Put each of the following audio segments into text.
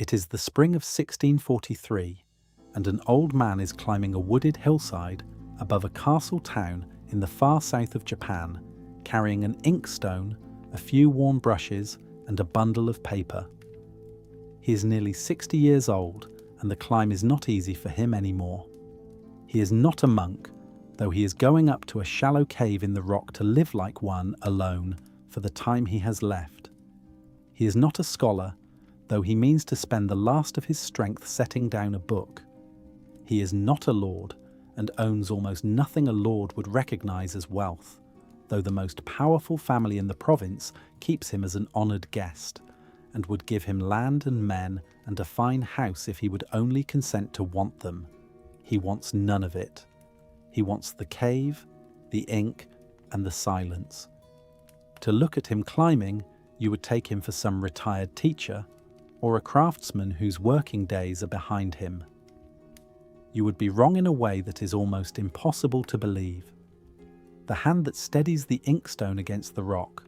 It is the spring of 1643, and an old man is climbing a wooded hillside above a castle town in the far south of Japan, carrying an inkstone, a few worn brushes, and a bundle of paper. He is nearly 60 years old, and the climb is not easy for him anymore. He is not a monk, though he is going up to a shallow cave in the rock to live like one alone for the time he has left. He is not a scholar, though he means to spend the last of his strength setting down a book. He is not a lord, and owns almost nothing a lord would recognize as wealth, though the most powerful family in the province keeps him as an honored guest, and would give him land and men and a fine house if he would only consent to want them. He wants none of it. He wants the cave, the ink, and the silence. To look at him climbing, you would take him for some retired teacher, or a craftsman whose working days are behind him. You would be wrong in a way that is almost impossible to believe. The hand that steadies the inkstone against the rock,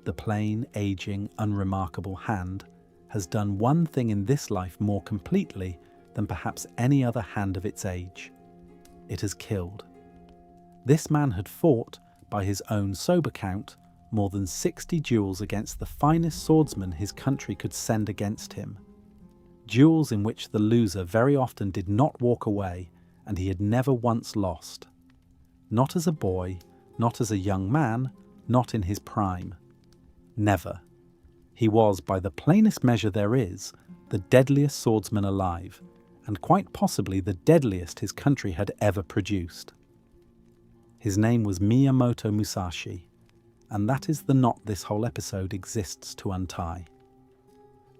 the plain, aging, unremarkable hand, has done one thing in this life more completely than perhaps any other hand of its age. It has killed. This man had fought, by his own sober count, more than 60 duels against the finest swordsmen his country could send against him. Duels in which the loser very often did not walk away, and he had never once lost. Not as a boy, not as a young man, not in his prime. Never. He was, by the plainest measure there is, the deadliest swordsman alive, and quite possibly the deadliest his country had ever produced. His name was Miyamoto Musashi, and that is the knot this whole episode exists to untie.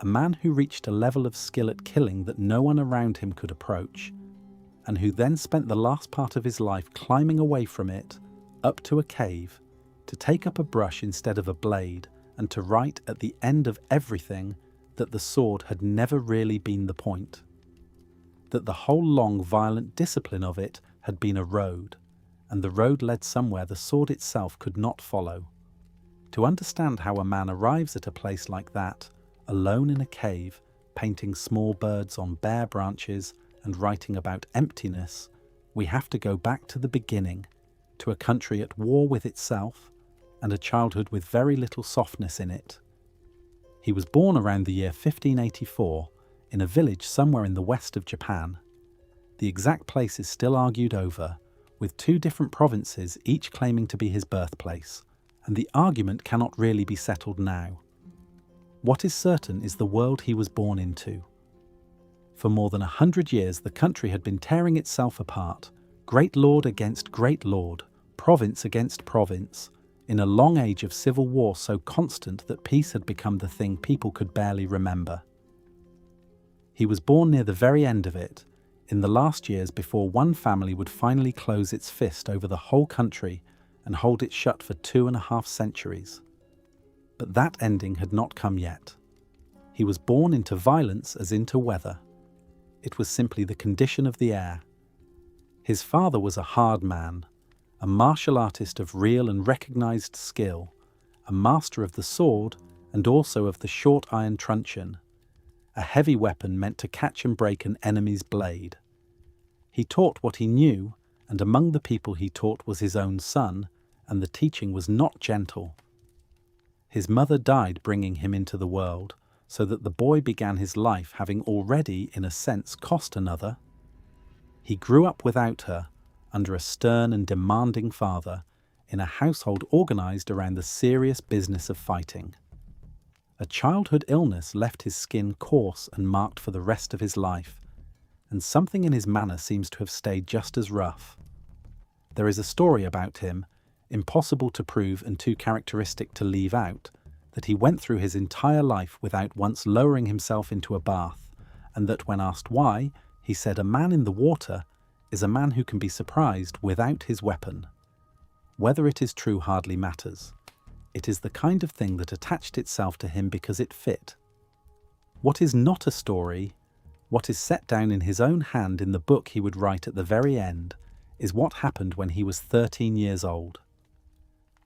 A man who reached a level of skill at killing that no one around him could approach, and who then spent the last part of his life climbing away from it, up to a cave, to take up a brush instead of a blade, and to write at the end of everything that the sword had never really been the point. That the whole long, violent discipline of it had been a road, and the road led somewhere the sword itself could not follow. To understand how a man arrives at a place like that, alone in a cave, painting small birds on bare branches and writing about emptiness, we have to go back to the beginning, to a country at war with itself, and a childhood with very little softness in it. He was born around the year 1584 in a village somewhere in the west of Japan. The exact place is still argued over, with two different provinces each claiming to be his birthplace, and the argument cannot really be settled now. What is certain is the world he was born into. For more than 100 years the country had been tearing itself apart, great lord against great lord, province against province, in a long age of civil war so constant that peace had become the thing people could barely remember. He was born near the very end of it, in the last years before one family would finally close its fist over the whole country and hold it shut for 2.5 centuries. But that ending had not come yet. He was born into violence as into weather. It was simply the condition of the air. His father was a hard man, a martial artist of real and recognized skill, a master of the sword and also of the short iron truncheon, a heavy weapon meant to catch and break an enemy's blade. He taught what he knew, and among the people he taught was his own son, and the teaching was not gentle. His mother died bringing him into the world, so that the boy began his life having already, in a sense, cost another. He grew up without her, under a stern and demanding father, in a household organized around the serious business of fighting. A childhood illness left his skin coarse and marked for the rest of his life, and something in his manner seems to have stayed just as rough. There is a story about him, impossible to prove and too characteristic to leave out, that he went through his entire life without once lowering himself into a bath, and that when asked why, he said a man in the water is a man who can be surprised without his weapon. Whether it is true hardly matters. It is the kind of thing that attached itself to him because it fit. What is not a story, what is set down in his own hand in the book he would write at the very end, is what happened when he was 13 years old.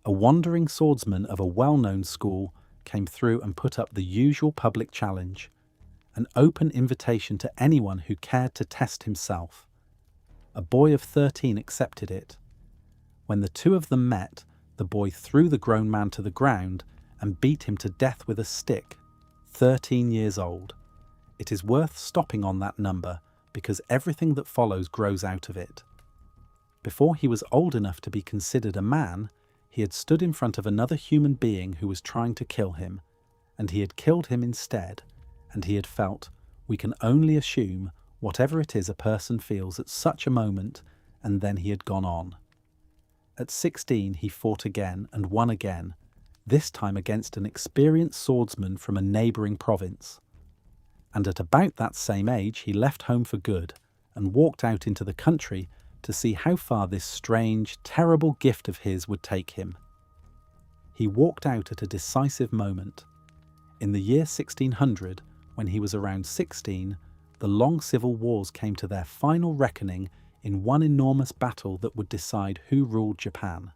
A wandering swordsman of a well-known school came through and put up the usual public challenge, an open invitation to anyone who cared to test himself. A boy of 13 accepted it. When the two of them met, the boy threw the grown man to the ground and beat him to death with a stick, 13 years old. It is worth stopping on that number because everything that follows grows out of it. Before he was old enough to be considered a man, he had stood in front of another human being who was trying to kill him, and he had killed him instead, and he had felt, we can only assume, whatever it is a person feels at such a moment, and then he had gone on. At 16 he fought again and won again, this time against an experienced swordsman from a neighbouring province. And at about that same age he left home for good and walked out into the country to see how far this strange, terrible gift of his would take him. He walked out at a decisive moment. In the year 1600, when he was around 16, the long civil wars came to their final reckoning in one enormous battle that would decide who ruled Japan.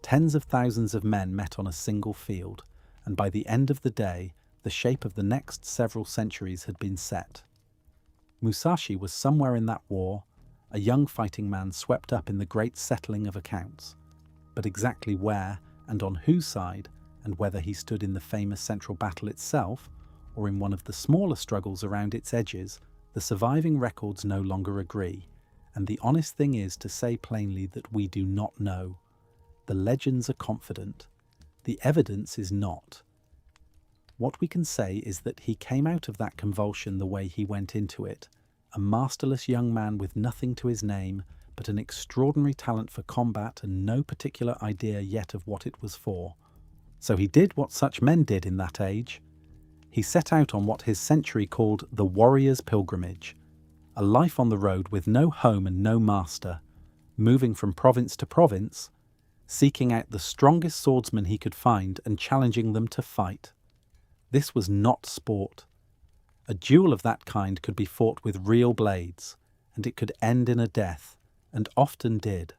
Tens of thousands of men met on a single field, and by the end of the day, the shape of the next several centuries had been set. Musashi was somewhere in that war, a young fighting man swept up in the great settling of accounts. But exactly where and on whose side, and whether he stood in the famous central battle itself, or in one of the smaller struggles around its edges, the surviving records no longer agree, and the honest thing is to say plainly that we do not know. The legends are confident. The evidence is not. What we can say is that he came out of that convulsion the way he went into it, a masterless young man with nothing to his name but an extraordinary talent for combat and no particular idea yet of what it was for. So he did what such men did in that age. He set out on what his century called the warrior's pilgrimage, a life on the road with no home and no master, moving from province to province, seeking out the strongest swordsmen he could find and challenging them to fight. This was not sport. A duel of that kind could be fought with real blades, and it could end in a death, and often did.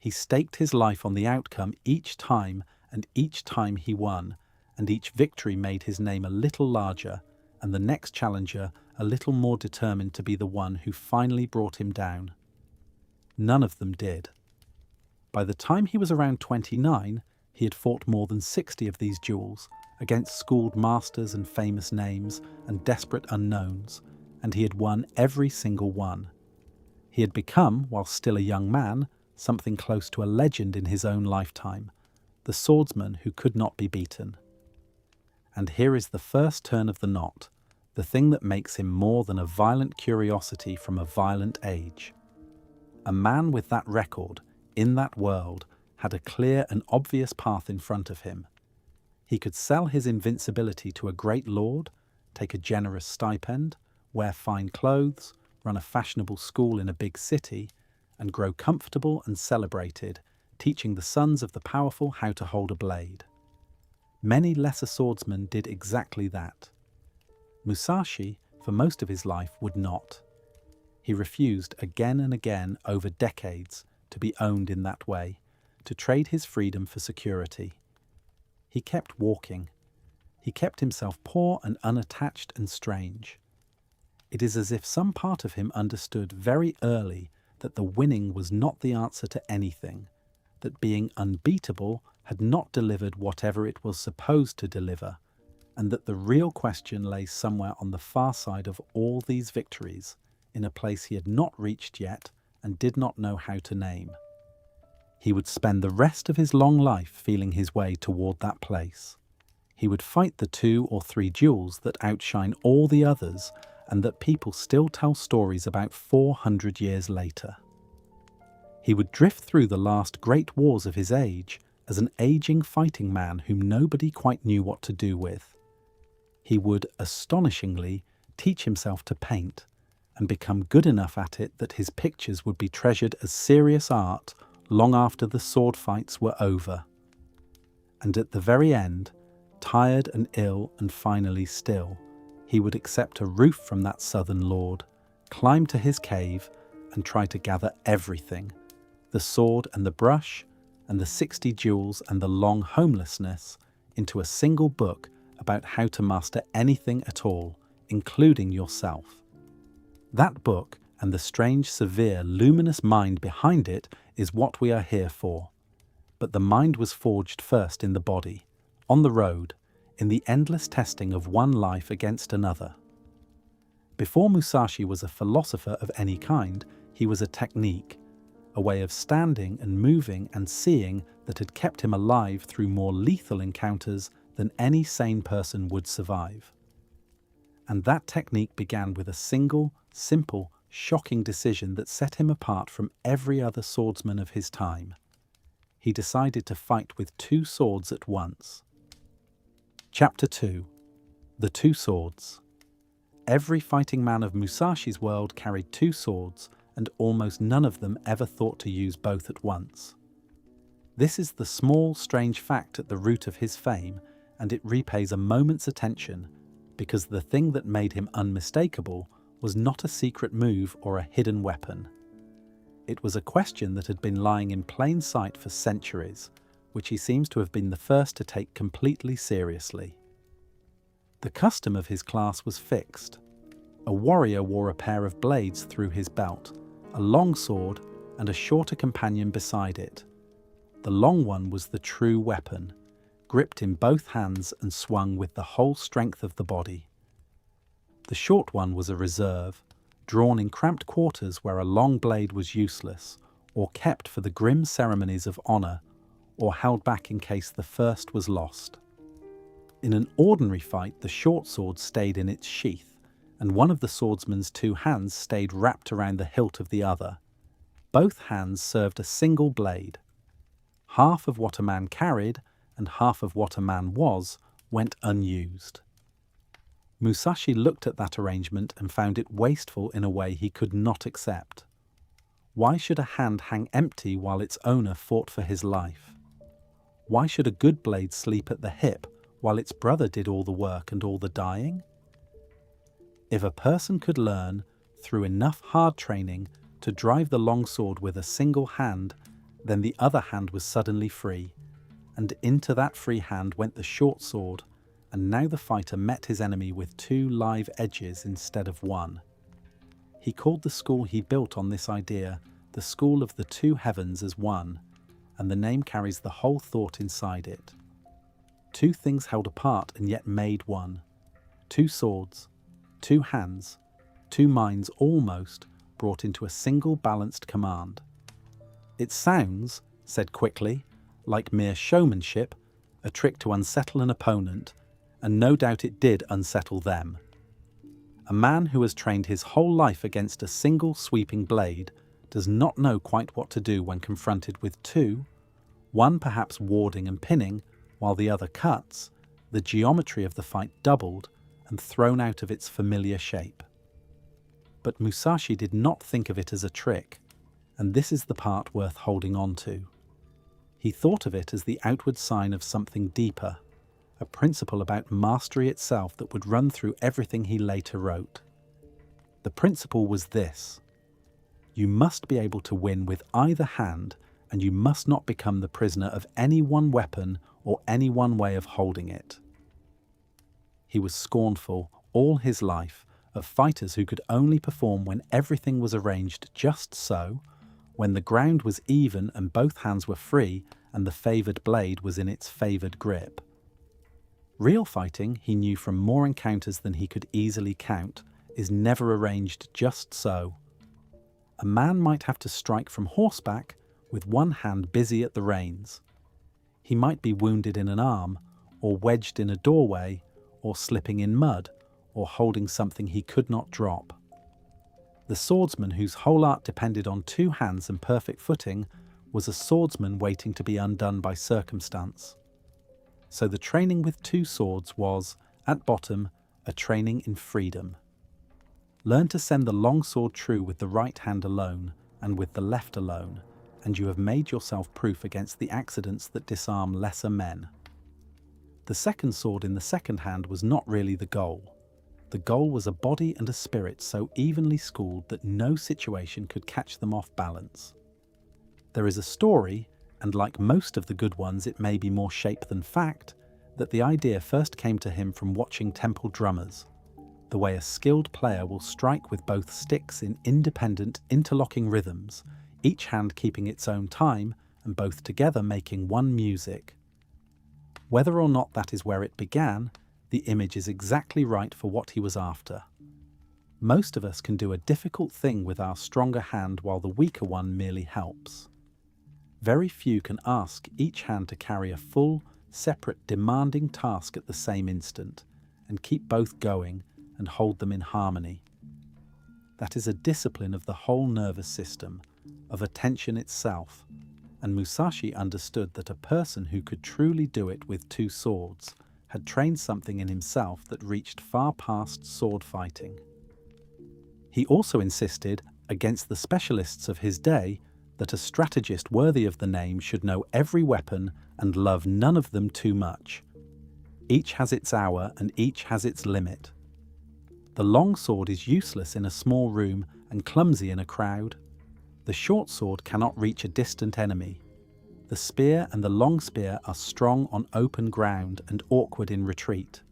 He staked his life on the outcome each time, and each time he won, and each victory made his name a little larger, and the next challenger a little more determined to be the one who finally brought him down. None of them did. By the time he was around 29, he had fought more than 60 of these duels, against schooled masters and famous names and desperate unknowns, and he had won every single one. He had become, while still a young man, something close to a legend in his own lifetime, the swordsman who could not be beaten. And here is the first turn of the knot, the thing that makes him more than a violent curiosity from a violent age. A man with that record, in that world, had a clear and obvious path in front of him. He could sell his invincibility to a great lord, take a generous stipend, wear fine clothes, run a fashionable school in a big city, and grow comfortable and celebrated, teaching the sons of the powerful how to hold a blade. Many lesser swordsmen did exactly that. Musashi, for most of his life, would not. He refused again and again over decades to be owned in that way, to trade his freedom for security. He kept walking. He kept himself poor and unattached and strange. It is as if some part of him understood very early that the winning was not the answer to anything, that being unbeatable had not delivered whatever it was supposed to deliver, and that the real question lay somewhere on the far side of all these victories, in a place he had not reached yet and did not know how to name. He would spend the rest of his long life feeling his way toward that place. He would fight the 2 or 3 duels that outshine all the others and that people still tell stories about 400 years later. He would drift through the last great wars of his age as an aging fighting man whom nobody quite knew what to do with. He would, astonishingly, teach himself to paint and become good enough at it that his pictures would be treasured as serious art long after the sword fights were over. And at the very end, tired and ill and finally still, he would accept a roof from that southern lord, climb to his cave and try to gather everything, the sword and the brush, and the 60 duels and the long homelessness, into a single book about how to master anything at all including yourself. That book and the strange, severe, luminous mind behind it is what we are here for. But the mind was forged first in the body, on the road, in the endless testing of one life against another. Before Musashi was a philosopher of any kind, he was a technique, a way of standing and moving and seeing that had kept him alive through more lethal encounters than any sane person would survive. And that technique began with a single, simple, shocking decision that set him apart from every other swordsman of his time. He decided to fight with two swords at once. Chapter 2. The Two Swords. Every fighting man of Musashi's world carried two swords, and almost none of them ever thought to use both at once. This is the small, strange fact at the root of his fame, and it repays a moment's attention, because the thing that made him unmistakable was not a secret move or a hidden weapon. It was a question that had been lying in plain sight for centuries, which he seems to have been the first to take completely seriously. The custom of his class was fixed. A warrior wore a pair of blades through his belt, a long sword, and a shorter companion beside it. The long one was the true weapon, gripped in both hands and swung with the whole strength of the body. The short one was a reserve, drawn in cramped quarters where a long blade was useless, or kept for the grim ceremonies of honor, or held back in case the first was lost. In an ordinary fight, the short sword stayed in its sheath, and one of the swordsman's two hands stayed wrapped around the hilt of the other. Both hands served a single blade. Half of what a man carried, and half of what a man was, went unused. Musashi looked at that arrangement and found it wasteful in a way he could not accept. Why should a hand hang empty while its owner fought for his life? Why should a good blade sleep at the hip while its brother did all the work and all the dying? If a person could learn, through enough hard training, to drive the long sword with a single hand, then the other hand was suddenly free, and into that free hand went the short sword, and now the fighter met his enemy with two live edges instead of one. He called the school he built on this idea the School of the Two Heavens as one, and the name carries the whole thought inside it. Two things held apart and yet made one. Two swords, two hands, two minds almost brought into a single balanced command. It sounds, said quickly, like mere showmanship, a trick to unsettle an opponent, and no doubt it did unsettle them. A man who has trained his whole life against a single sweeping blade does not know quite what to do when confronted with two, one perhaps warding and pinning, while the other cuts. The geometry of the fight doubled and thrown out of its familiar shape. But Musashi did not think of it as a trick, and this is the part worth holding on to. He thought of it as the outward sign of something deeper, a principle about mastery itself that would run through everything he later wrote. The principle was this: you must be able to win with either hand, and you must not become the prisoner of any one weapon or any one way of holding it. He was scornful all his life of fighters who could only perform when everything was arranged just so, when the ground was even and both hands were free and the favoured blade was in its favoured grip. Real fighting, he knew from more encounters than he could easily count, is never arranged just so. A man might have to strike from horseback with one hand busy at the reins. He might be wounded in an arm, or wedged in a doorway, or slipping in mud, or holding something he could not drop. The swordsman whose whole art depended on two hands and perfect footing was a swordsman waiting to be undone by circumstance. So the training with two swords was, at bottom, a training in freedom. Learn to send the long sword true with the right hand alone, and with the left alone, and you have made yourself proof against the accidents that disarm lesser men. The second sword in the second hand was not really the goal. The goal was a body and a spirit so evenly schooled that no situation could catch them off balance. There is a story, and like most of the good ones it may be more shape than fact, that the idea first came to him from watching temple drummers. the way a skilled player will strike with both sticks in independent, interlocking rhythms, each hand keeping its own time and both together making one music. Whether or not that is where it began, the image is exactly right for what he was after. Most of us can do a difficult thing with our stronger hand while the weaker one merely helps. Very few can ask each hand to carry a full, separate, demanding task at the same instant, and keep both going and hold them in harmony. That is a discipline of the whole nervous system, of attention itself, and Musashi understood that a person who could truly do it with two swords had trained something in himself that reached far past sword fighting. He also insisted, against the specialists of his day, that a strategist worthy of the name should know every weapon and love none of them too much. Each has its hour and each has its limit. The long sword is useless in a small room and clumsy in a crowd. The short sword cannot reach a distant enemy. The spear and the long spear are strong on open ground and awkward in retreat.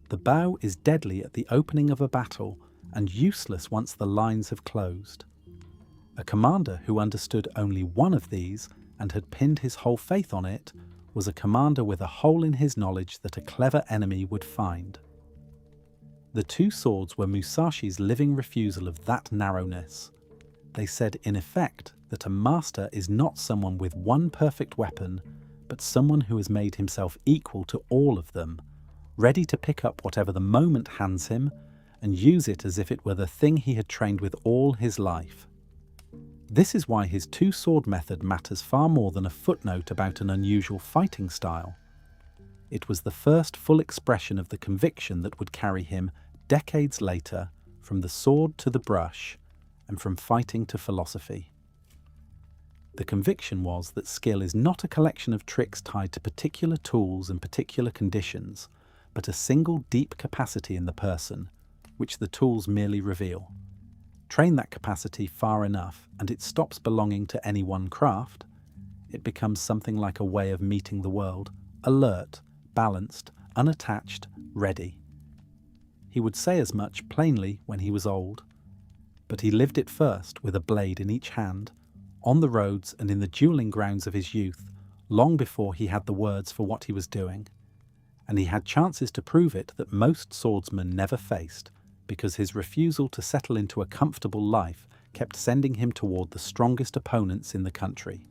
The bow is deadly at the opening of a battle and useless once the lines have closed. A commander who understood only one of these and had pinned his whole faith on it was a commander with a hole in his knowledge that a clever enemy would find. The two swords were Musashi's living refusal of that narrowness. They said, in effect, that a master is not someone with one perfect weapon, but someone who has made himself equal to all of them, ready to pick up whatever the moment hands him and use it as if it were the thing he had trained with all his life. This is why his two-sword method matters far more than a footnote about an unusual fighting style. It was the first full expression of the conviction that would carry him, decades later, from the sword to the brush, and from fighting to philosophy. The conviction was that skill is not a collection of tricks tied to particular tools and particular conditions, but a single deep capacity in the person, which the tools merely reveal. Train that capacity far enough and it stops belonging to any one craft. It becomes something like a way of meeting the world, alert, balanced, unattached, ready. He would say as much plainly when he was old, but he lived it first with a blade in each hand, on the roads and in the dueling grounds of his youth, long before he had the words for what he was doing. And he had chances to prove it that most swordsmen never faced, because his refusal to settle into a comfortable life kept sending him toward the strongest opponents in the country.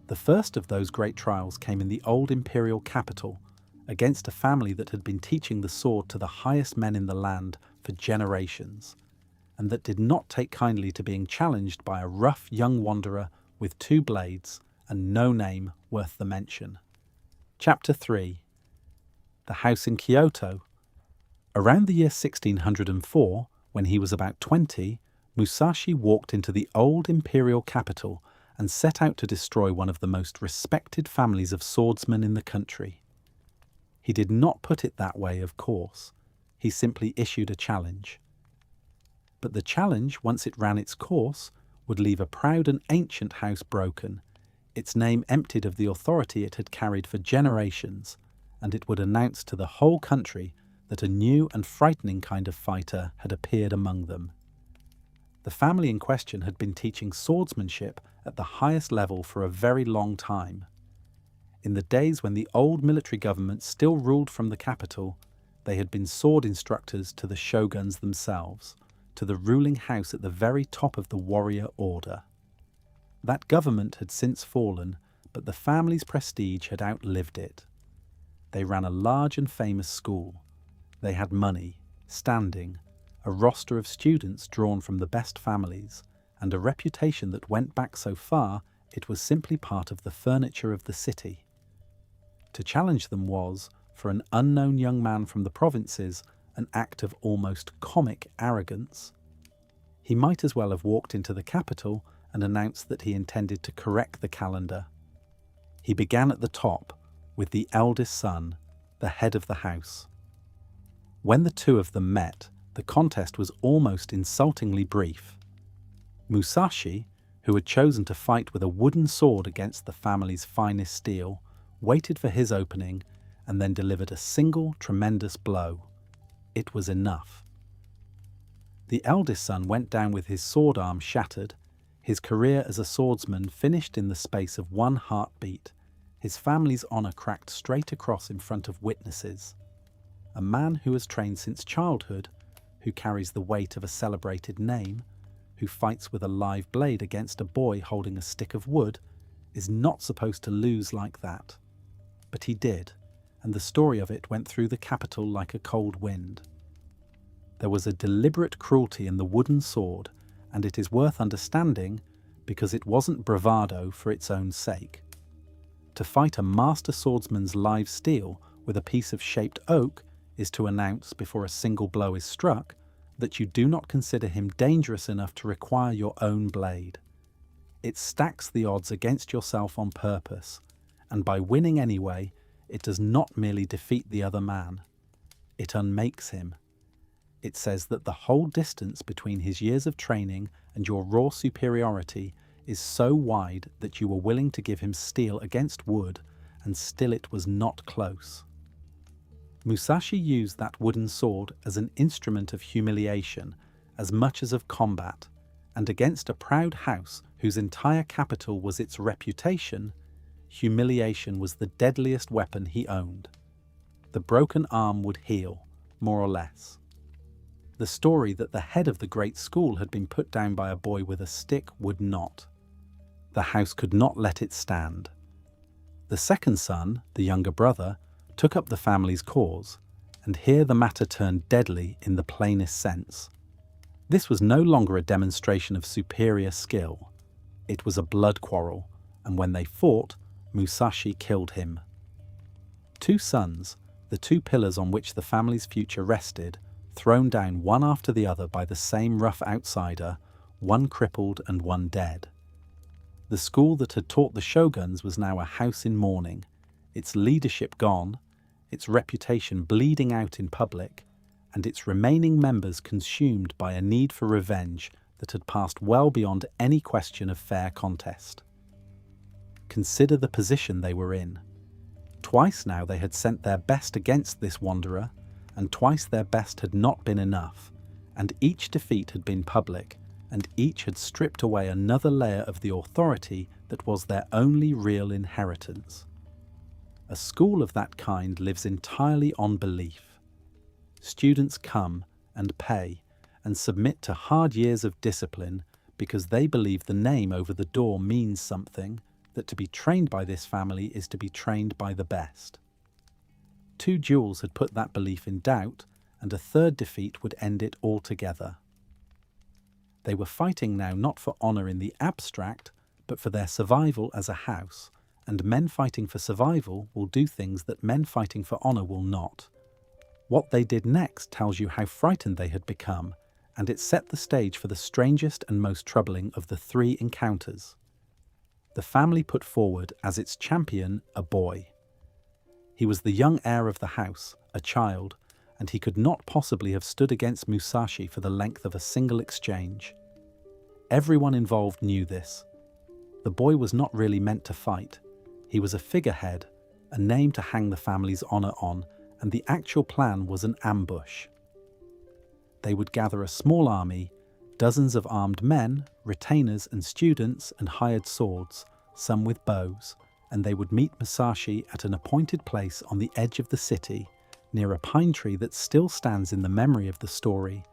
The first of those great trials came in the old imperial capital, against a family that had been teaching the sword to the highest men in the land for generations, and that did not take kindly to being challenged by a rough young wanderer with two blades and no name worth the mention. Chapter 3. The House in Kyoto. Around the year 1604, when he was about 20, Musashi walked into the old imperial capital and set out to destroy one of the most respected families of swordsmen in the country. He did not put it that way, of course. He simply issued a challenge. But the challenge, once it ran its course, would leave a proud and ancient house broken, its name emptied of the authority it had carried for generations, and it would announce to the whole country that a new and frightening kind of fighter had appeared among them. The family in question had been teaching swordsmanship at the highest level for a very long time. In the days when the old military government still ruled from the capital, they had been sword instructors to the shoguns themselves, to the ruling house at the very top of the warrior order. That government had since fallen, but the family's prestige had outlived it. They ran a large and famous school. They had money, standing, a roster of students drawn from the best families, and a reputation that went back so far it was simply part of the furniture of the city. To challenge them was, for an unknown young man from the provinces, an act of almost comic arrogance. He might as well have walked into the capital and announced that he intended to correct the calendar. He began at the top, with the eldest son, the head of the house. When the two of them met, the contest was almost insultingly brief. Musashi, who had chosen to fight with a wooden sword against the family's finest steel, waited for his opening and then delivered a single tremendous blow. It was enough. The eldest son went down with his sword arm shattered, his career as a swordsman finished in the space of one heartbeat, his family's honor cracked straight across in front of witnesses. A man who has trained since childhood, who carries the weight of a celebrated name, who fights with a live blade against a boy holding a stick of wood, is not supposed to lose like that. But he did, and the story of it went through the capital like a cold wind. There was a deliberate cruelty in the wooden sword, and it is worth understanding because it wasn't bravado for its own sake. To fight a master swordsman's live steel with a piece of shaped oak is to announce before a single blow is struck that you do not consider him dangerous enough to require your own blade. It stacks the odds against yourself on purpose, and by winning anyway, it does not merely defeat the other man. It unmakes him. It says that the whole distance between his years of training and your raw superiority is so wide that you were willing to give him steel against wood, and still it was not close. Musashi used that wooden sword as an instrument of humiliation as much as of combat, and against a proud house whose entire capital was its reputation, humiliation was the deadliest weapon he owned. The broken arm would heal, more or less. The story that the head of the great school had been put down by a boy with a stick would not. The house could not let it stand. The second son, the younger brother, took up the family's cause, and here the matter turned deadly in the plainest sense. This was no longer a demonstration of superior skill. It was a blood quarrel, and when they fought, Musashi killed him. Two sons, the two pillars on which the family's future rested, thrown down one after the other by the same rough outsider, one crippled and one dead. The school that had taught the shoguns was now a house in mourning, its leadership gone, its reputation bleeding out in public, and its remaining members consumed by a need for revenge that had passed well beyond any question of fair contest. Consider the position they were in. Twice now they had sent their best against this wanderer, and twice their best had not been enough, and each defeat had been public, and each had stripped away another layer of the authority that was their only real inheritance. A school of that kind lives entirely on belief. Students come and pay and submit to hard years of discipline because they believe the name over the door means something, that to be trained by this family is to be trained by the best. 2 duels had put that belief in doubt, and a third defeat would end it altogether. They were fighting now not for honour in the abstract, but for their survival as a house, and men fighting for survival will do things that men fighting for honour will not. What they did next tells you how frightened they had become, and it set the stage for the strangest and most troubling of the 3 encounters. The family put forward as its champion a boy. He was the young heir of the house, a child, and he could not possibly have stood against Musashi for the length of a single exchange. Everyone involved knew this. The boy was not really meant to fight. He was a figurehead, a name to hang the family's honour on, and the actual plan was an ambush. They would gather a small army, dozens of armed men, retainers and students, and hired swords, some with bows, and they would meet Musashi at an appointed place on the edge of the city, near a pine tree that still stands in the memory of the story,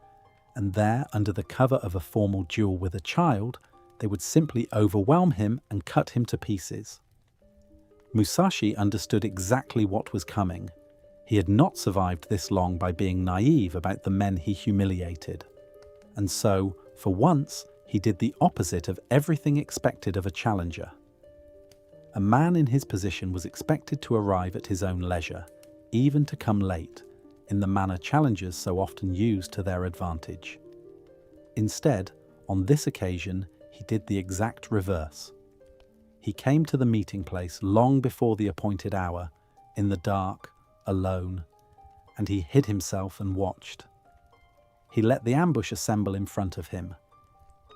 and there, under the cover of a formal duel with a child, they would simply overwhelm him and cut him to pieces. Musashi understood exactly what was coming. He had not survived this long by being naive about the men he humiliated. And so, for once, he did the opposite of everything expected of a challenger. A man in his position was expected to arrive at his own leisure, even to come late, in the manner challengers so often use to their advantage. Instead, on this occasion, he did the exact reverse. He came to the meeting place long before the appointed hour, in the dark, alone, and he hid himself and watched. He let the ambush assemble in front of him.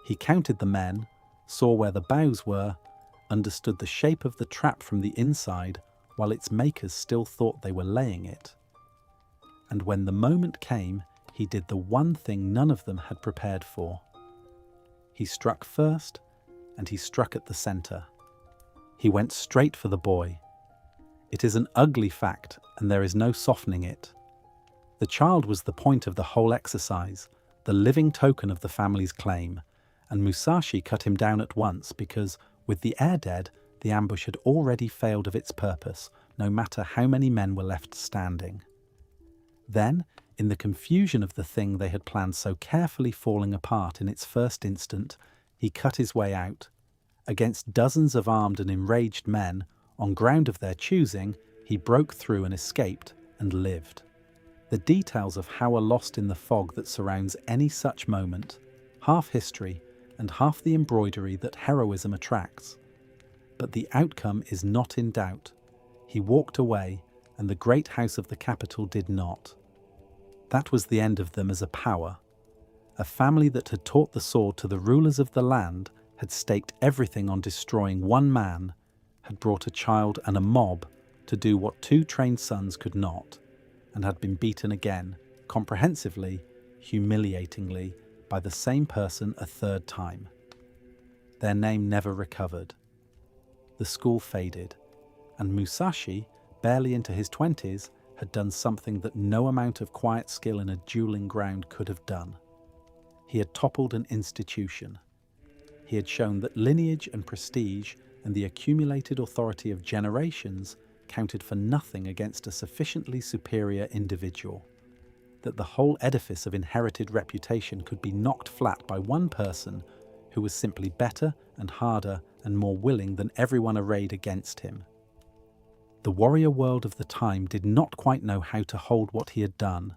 He counted the men, saw where the boughs were, understood the shape of the trap from the inside, while its makers still thought they were laying it. and when the moment came, he did the one thing none of them had prepared for. He struck first, and he struck at the center. He went straight for the boy. It is an ugly fact, and there is no softening it. The child was the point of the whole exercise, the living token of the family's claim, and Musashi cut him down at once because, with the heir dead, the ambush had already failed of its purpose, no matter how many men were left standing. Then, in the confusion of the thing they had planned so carefully falling apart in its first instant, he cut his way out. Against dozens of armed and enraged men, on ground of their choosing, he broke through and escaped, and lived. The details of how are lost in the fog that surrounds any such moment, half history and half the embroidery that heroism attracts. But the outcome is not in doubt. He walked away, and the great house of the capital did not. That was the end of them as a power. A family that had taught the sword to the rulers of the land, had staked everything on destroying one man, had brought a child and a mob to do what two trained sons could not, and had been beaten again, comprehensively, humiliatingly, by the same person a third time. Their name never recovered. The school faded, and Musashi, barely into his 20s, had done something that no amount of quiet skill in a dueling ground could have done. He had toppled an institution. He had shown that lineage and prestige and the accumulated authority of generations counted for nothing against a sufficiently superior individual, that the whole edifice of inherited reputation could be knocked flat by one person who was simply better and harder and more willing than everyone arrayed against him. The warrior world of the time did not quite know how to hold what he had done.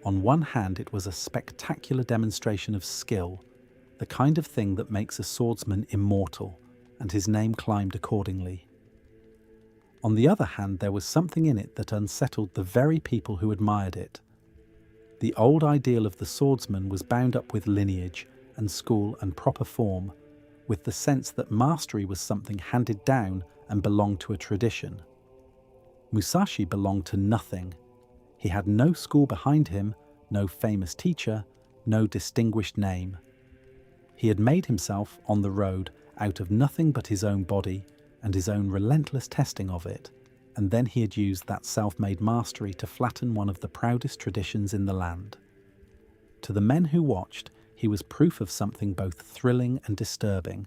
On one hand, it was a spectacular demonstration of skill, the kind of thing that makes a swordsman immortal, and his name climbed accordingly. On the other hand, there was something in it that unsettled the very people who admired it. The old ideal of the swordsman was bound up with lineage and school and proper form, with the sense that mastery was something handed down and belonged to a tradition. Musashi belonged to nothing. He had no school behind him, no famous teacher, no distinguished name. He had made himself, on the road, out of nothing but his own body and his own relentless testing of it, and then he had used that self-made mastery to flatten one of the proudest traditions in the land. To the men who watched, he was proof of something both thrilling and disturbing,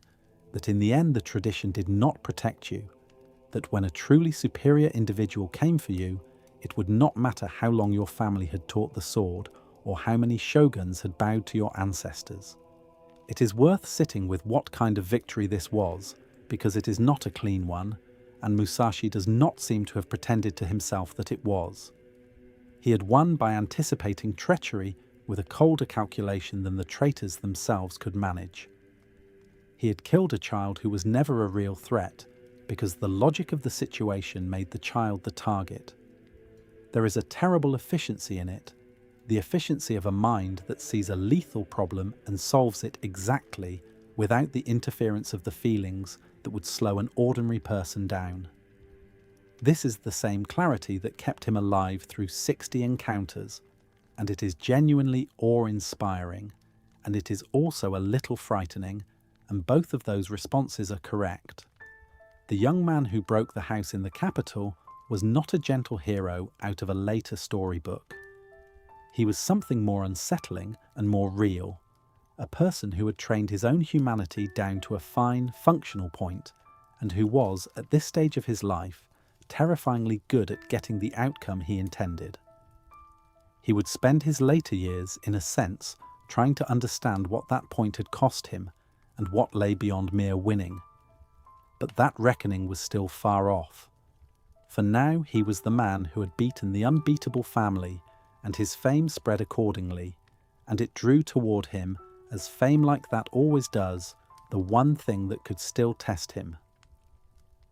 that in the end the tradition did not protect you, that when a truly superior individual came for you, it would not matter how long your family had taught the sword or how many shoguns had bowed to your ancestors. It is worth sitting with what kind of victory this was, because it is not a clean one, and Musashi does not seem to have pretended to himself that it was. He had won by anticipating treachery with a colder calculation than the traitors themselves could manage. He had killed a child who was never a real threat, because the logic of the situation made the child the target. There is a terrible efficiency in it, the efficiency of a mind that sees a lethal problem and solves it exactly without the interference of the feelings that would slow an ordinary person down. This is the same clarity that kept him alive through 60 encounters, and it is genuinely awe-inspiring, and it is also a little frightening, and both of those responses are correct. The young man who broke the house in the capital was not a gentle hero out of a later storybook. He was something more unsettling and more real, a person who had trained his own humanity down to a fine, functional point, and who was, at this stage of his life, terrifyingly good at getting the outcome he intended. He would spend his later years, in a sense, trying to understand what that point had cost him and what lay beyond mere winning. But that reckoning was still far off. For now he was the man who had beaten the unbeatable family, and his fame spread accordingly, and it drew toward him, as fame like that always does, the one thing that could still test him.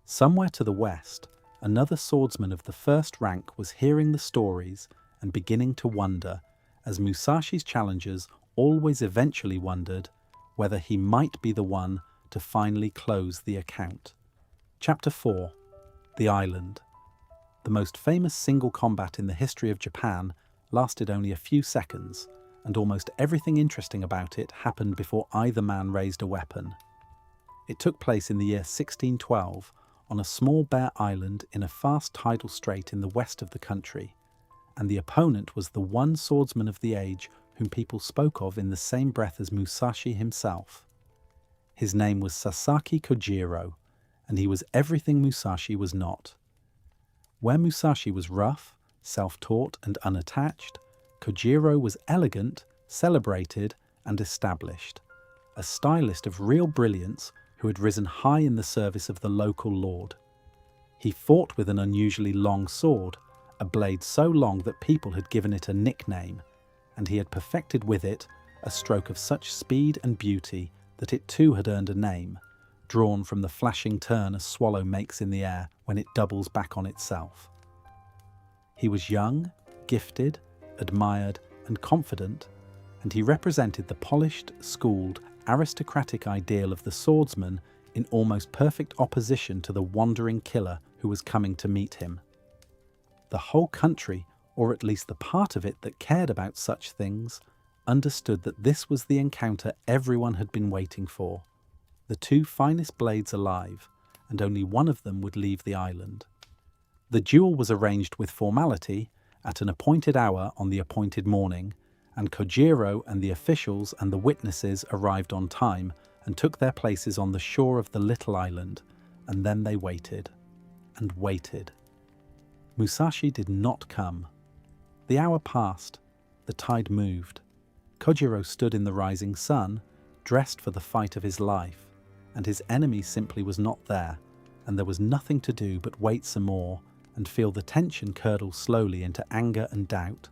Somewhere to the west, another swordsman of the first rank was hearing the stories and beginning to wonder, as Musashi's challengers always eventually wondered, whether he might be the one to finally close the account. Chapter 4. The Island. The most famous single combat in the history of Japan lasted only a few seconds, and almost everything interesting about it happened before either man raised a weapon. It took place in the year 1612 on a small bare island in a fast tidal strait in the west of the country, and the opponent was the one swordsman of the age whom people spoke of in the same breath as Musashi himself. His name was Sasaki Kojiro, and he was everything Musashi was not. Where Musashi was rough, self-taught and unattached, Kojiro was elegant, celebrated and established, a stylist of real brilliance who had risen high in the service of the local lord. He fought with an unusually long sword, a blade so long that people had given it a nickname, and he had perfected with it a stroke of such speed and beauty that it too had earned a name, drawn from the flashing turn a swallow makes in the air when it doubles back on itself. He was young, gifted, admired and confident, and he represented the polished, schooled, aristocratic ideal of the swordsman in almost perfect opposition to the wandering killer who was coming to meet him. The whole country, or at least the part of it that cared about such things, understood that this was the encounter everyone had been waiting for. The two finest blades alive, and only one of them would leave the island. The duel was arranged with formality, at an appointed hour on the appointed morning, and Kojiro and the officials and the witnesses arrived on time and took their places on the shore of the little island, and then they waited, and waited. Musashi did not come. The hour passed, the tide moved. Kojiro stood in the rising sun, dressed for the fight of his life, and his enemy simply was not there, and there was nothing to do but wait some more and feel the tension curdle slowly into anger and doubt.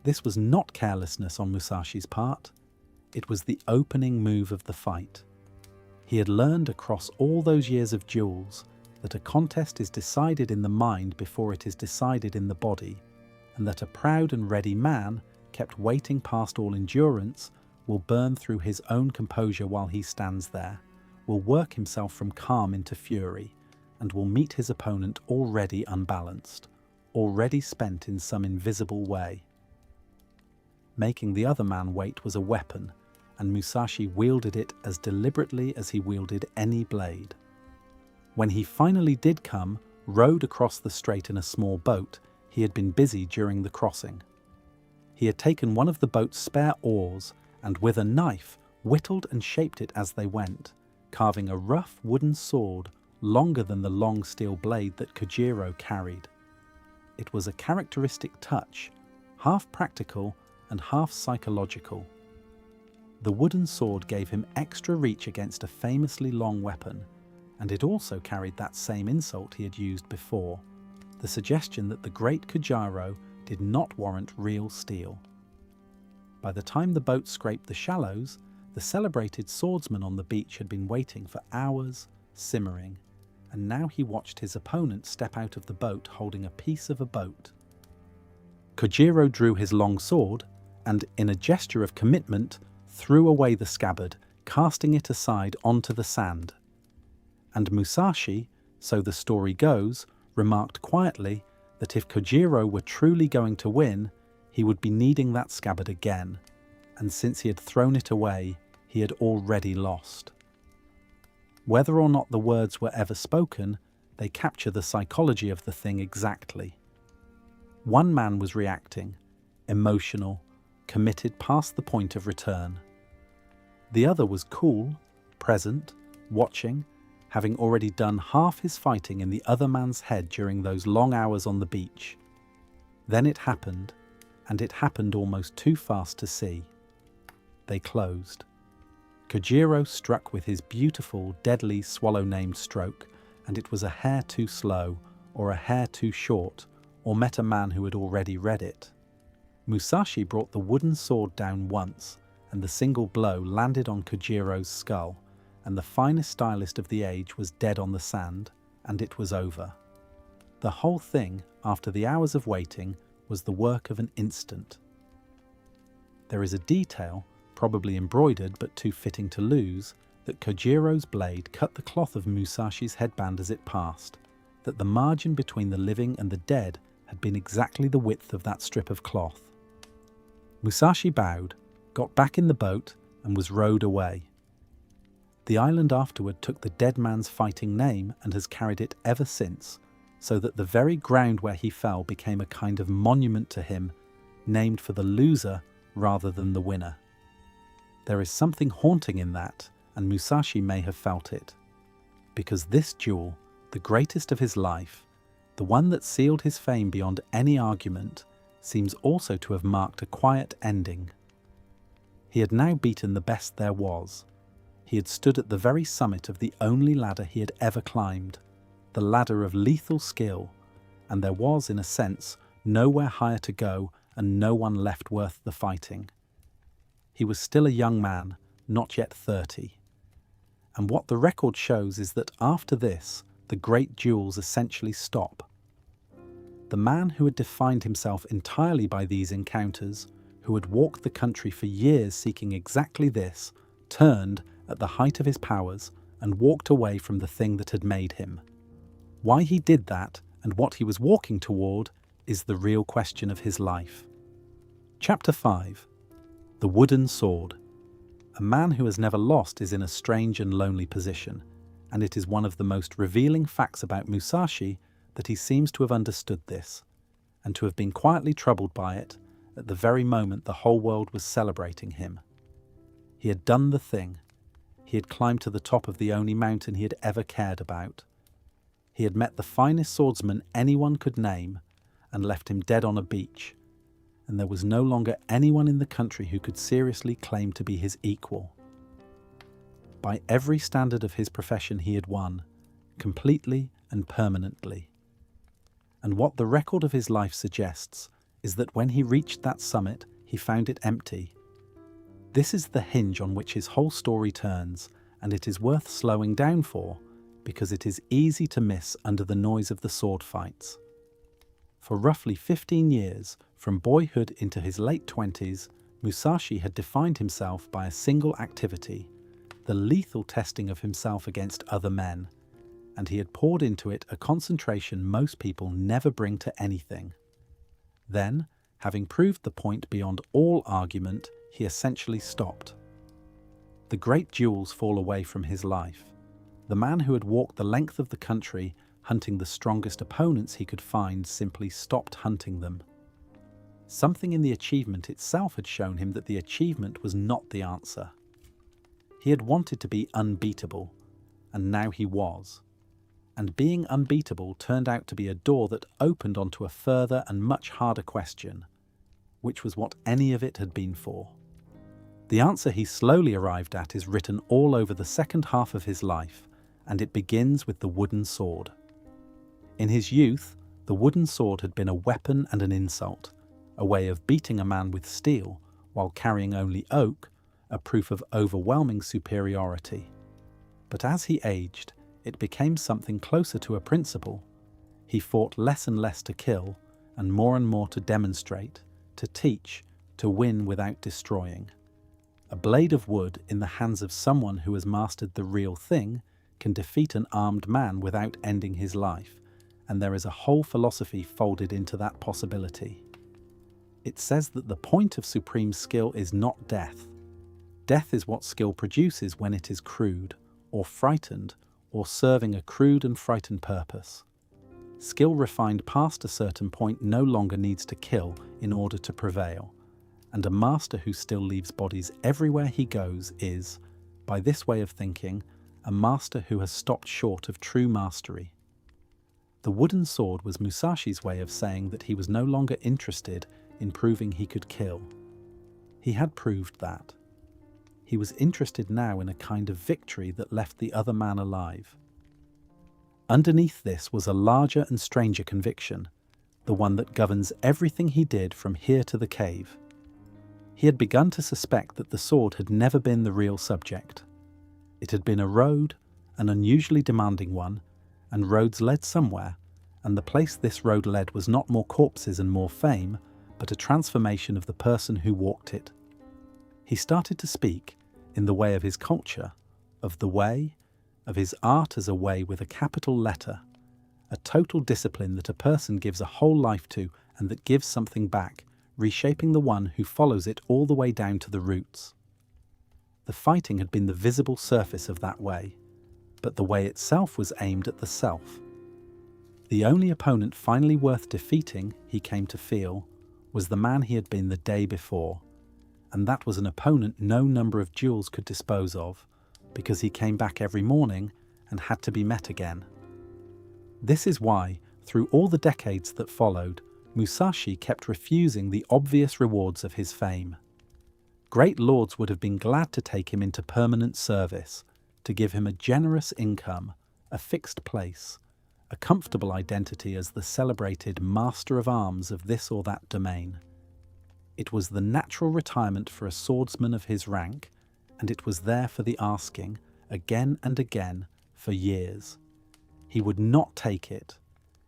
This was not carelessness on Musashi's part. It was the opening move of the fight. He had learned across all those years of duels that a contest is decided in the mind before it is decided in the body, and that a proud and ready man, kept waiting past all endurance, will burn through his own composure while he stands there, will work himself from calm into fury, and will meet his opponent already unbalanced, already spent in some invisible way. Making the other man wait was a weapon, and Musashi wielded it as deliberately as he wielded any blade. When he finally did come, rowed across the strait in a small boat, he had been busy during the crossing. He had taken one of the boat's spare oars and with a knife whittled and shaped it as they went, carving a rough wooden sword longer than the long steel blade that Kojiro carried. It was a characteristic touch, half practical and half psychological. The wooden sword gave him extra reach against a famously long weapon, and it also carried that same insult he had used before, the suggestion that the great Kojiro did not warrant real steel. By the time the boat scraped the shallows, the celebrated swordsman on the beach had been waiting for hours, simmering, and now he watched his opponent step out of the boat holding a piece of a boat. Kojiro drew his long sword and, in a gesture of commitment, threw away the scabbard, casting it aside onto the sand. And Musashi, so the story goes, remarked quietly that if Kojiro were truly going to win, he would be needing that scabbard again, and since he had thrown it away, he had already lost. Whether or not the words were ever spoken, they capture the psychology of the thing exactly. One man was reacting, emotional, committed past the point of return. The other was cool, present, watching, having already done half his fighting in the other man's head during those long hours on the beach. Then it happened, and it happened almost too fast to see. They closed. Kojiro struck with his beautiful, deadly, swallow-named stroke, and it was a hair too slow, or a hair too short, or met a man who had already read it. Musashi brought the wooden sword down once, and the single blow landed on Kojiro's skull, and the finest stylist of the age was dead on the sand, and it was over. The whole thing, after the hours of waiting, was the work of an instant. There is a detail, probably embroidered but too fitting to lose, that Kojiro's blade cut the cloth of Musashi's headband as it passed, that the margin between the living and the dead had had been exactly the width of that strip of cloth. Musashi bowed, got back in the boat, and was rowed away. The island afterward took the dead man's fighting name and has carried it ever since, so that the very ground where he fell became a kind of monument to him, named for the loser rather than the winner. There is something haunting in that, and Musashi may have felt it. Because this duel, the greatest of his life, the one that sealed his fame beyond any argument, seems also to have marked a quiet ending. He had now beaten the best there was. He had stood at the very summit of the only ladder he had ever climbed, the ladder of lethal skill, and there was, in a sense, nowhere higher to go and no one left worth the fighting. He was still a young man, not yet 30. And what the record shows is that after this, the great duels essentially stop. The man who had defined himself entirely by these encounters, who had walked the country for years seeking exactly this, turned at the height of his powers and walked away from the thing that had made him. Why he did that and what he was walking toward is the real question of his life. Chapter 5. The Wooden Sword. A man who has never lost is in a strange and lonely position, and it is one of the most revealing facts about Musashi that he seems to have understood this, and to have been quietly troubled by it at the very moment the whole world was celebrating him. He had done the thing. He had climbed to the top of the only mountain he had ever cared about. He had met the finest swordsman anyone could name and left him dead on a beach, and there was no longer anyone in the country who could seriously claim to be his equal. By every standard of his profession he had won, completely and permanently. And what the record of his life suggests is that when he reached that summit, he found it empty. This is the hinge on which his whole story turns, and it is worth slowing down for, because it is easy to miss under the noise of the sword fights. For roughly 15 years, from boyhood into his late 20s, Musashi had defined himself by a single activity, the lethal testing of himself against other men, and he had poured into it a concentration most people never bring to anything. Then, having proved the point beyond all argument, he essentially stopped. The great duels fall away from his life. The man who had walked the length of the country hunting the strongest opponents he could find simply stopped hunting them. Something in the achievement itself had shown him that the achievement was not the answer. He had wanted to be unbeatable, and now he was. And being unbeatable turned out to be a door that opened onto a further and much harder question, which was what any of it had been for. The answer he slowly arrived at is written all over the second half of his life, and it begins with the wooden sword. In his youth, the wooden sword had been a weapon and an insult, a way of beating a man with steel while carrying only oak, a proof of overwhelming superiority. But as he aged, it became something closer to a principle. He fought less and less to kill, and more to demonstrate, to teach, to win without destroying. A blade of wood in the hands of someone who has mastered the real thing can defeat an armed man without ending his life, and there is a whole philosophy folded into that possibility. It says that the point of supreme skill is not death. Death is what skill produces when it is crude, or frightened, or serving a crude and frightened purpose. Skill refined past a certain point no longer needs to kill in order to prevail, and a master who still leaves bodies everywhere he goes is, by this way of thinking, a master who has stopped short of true mastery. The wooden sword was Musashi's way of saying that he was no longer interested in proving he could kill. He had proved that. He was interested now in a kind of victory that left the other man alive. Underneath this was a larger and stranger conviction, the one that governs everything he did from here to the cave. He had begun to suspect that the sword had never been the real subject. It had been a road, an unusually demanding one, and roads led somewhere, and the place this road led was not more corpses and more fame, but a transformation of the person who walked it. He started to speak, in the way of his culture, of the way, of his art as a way with a capital letter, a total discipline that a person gives a whole life to and that gives something back, reshaping the one who follows it all the way down to the roots. The fighting had been the visible surface of that way, but the way itself was aimed at the self. The only opponent finally worth defeating, he came to feel, was the man he had been the day before, and that was an opponent no number of duels could dispose of, because he came back every morning and had to be met again. This is why, through all the decades that followed, Musashi kept refusing the obvious rewards of his fame. Great lords would have been glad to take him into permanent service, to give him a generous income, a fixed place, a comfortable identity as the celebrated master of arms of this or that domain. It was the natural retirement for a swordsman of his rank, and it was there for the asking, again and again, for years. He would not take it.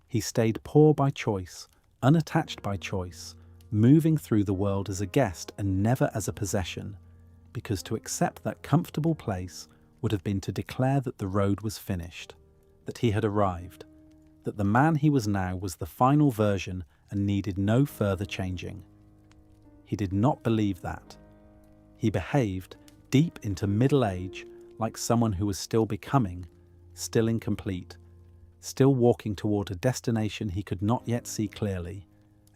He stayed poor by choice, unattached by choice, moving through the world as a guest and never as a possession, because to accept that comfortable place would have been to declare that the road was finished, that he had arrived, that the man he was now was the final version and needed no further changing. He did not believe that. He behaved, deep into middle age, like someone who was still becoming, still incomplete, still walking toward a destination he could not yet see clearly,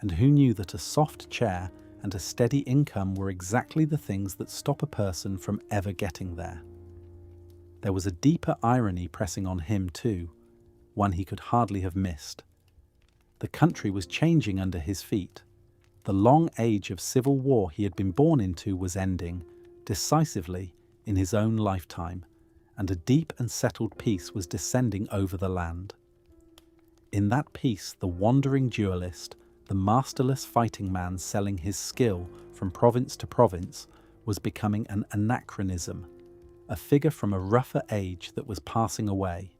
and who knew that a soft chair and a steady income were exactly the things that stop a person from ever getting there. There was a deeper irony pressing on him too, one he could hardly have missed. The country was changing under his feet. The long age of civil war he had been born into was ending, decisively, in his own lifetime, and a deep and settled peace was descending over the land. In that peace, the wandering duelist, the masterless fighting man selling his skill from province to province, was becoming an anachronism, a figure from a rougher age that was passing away.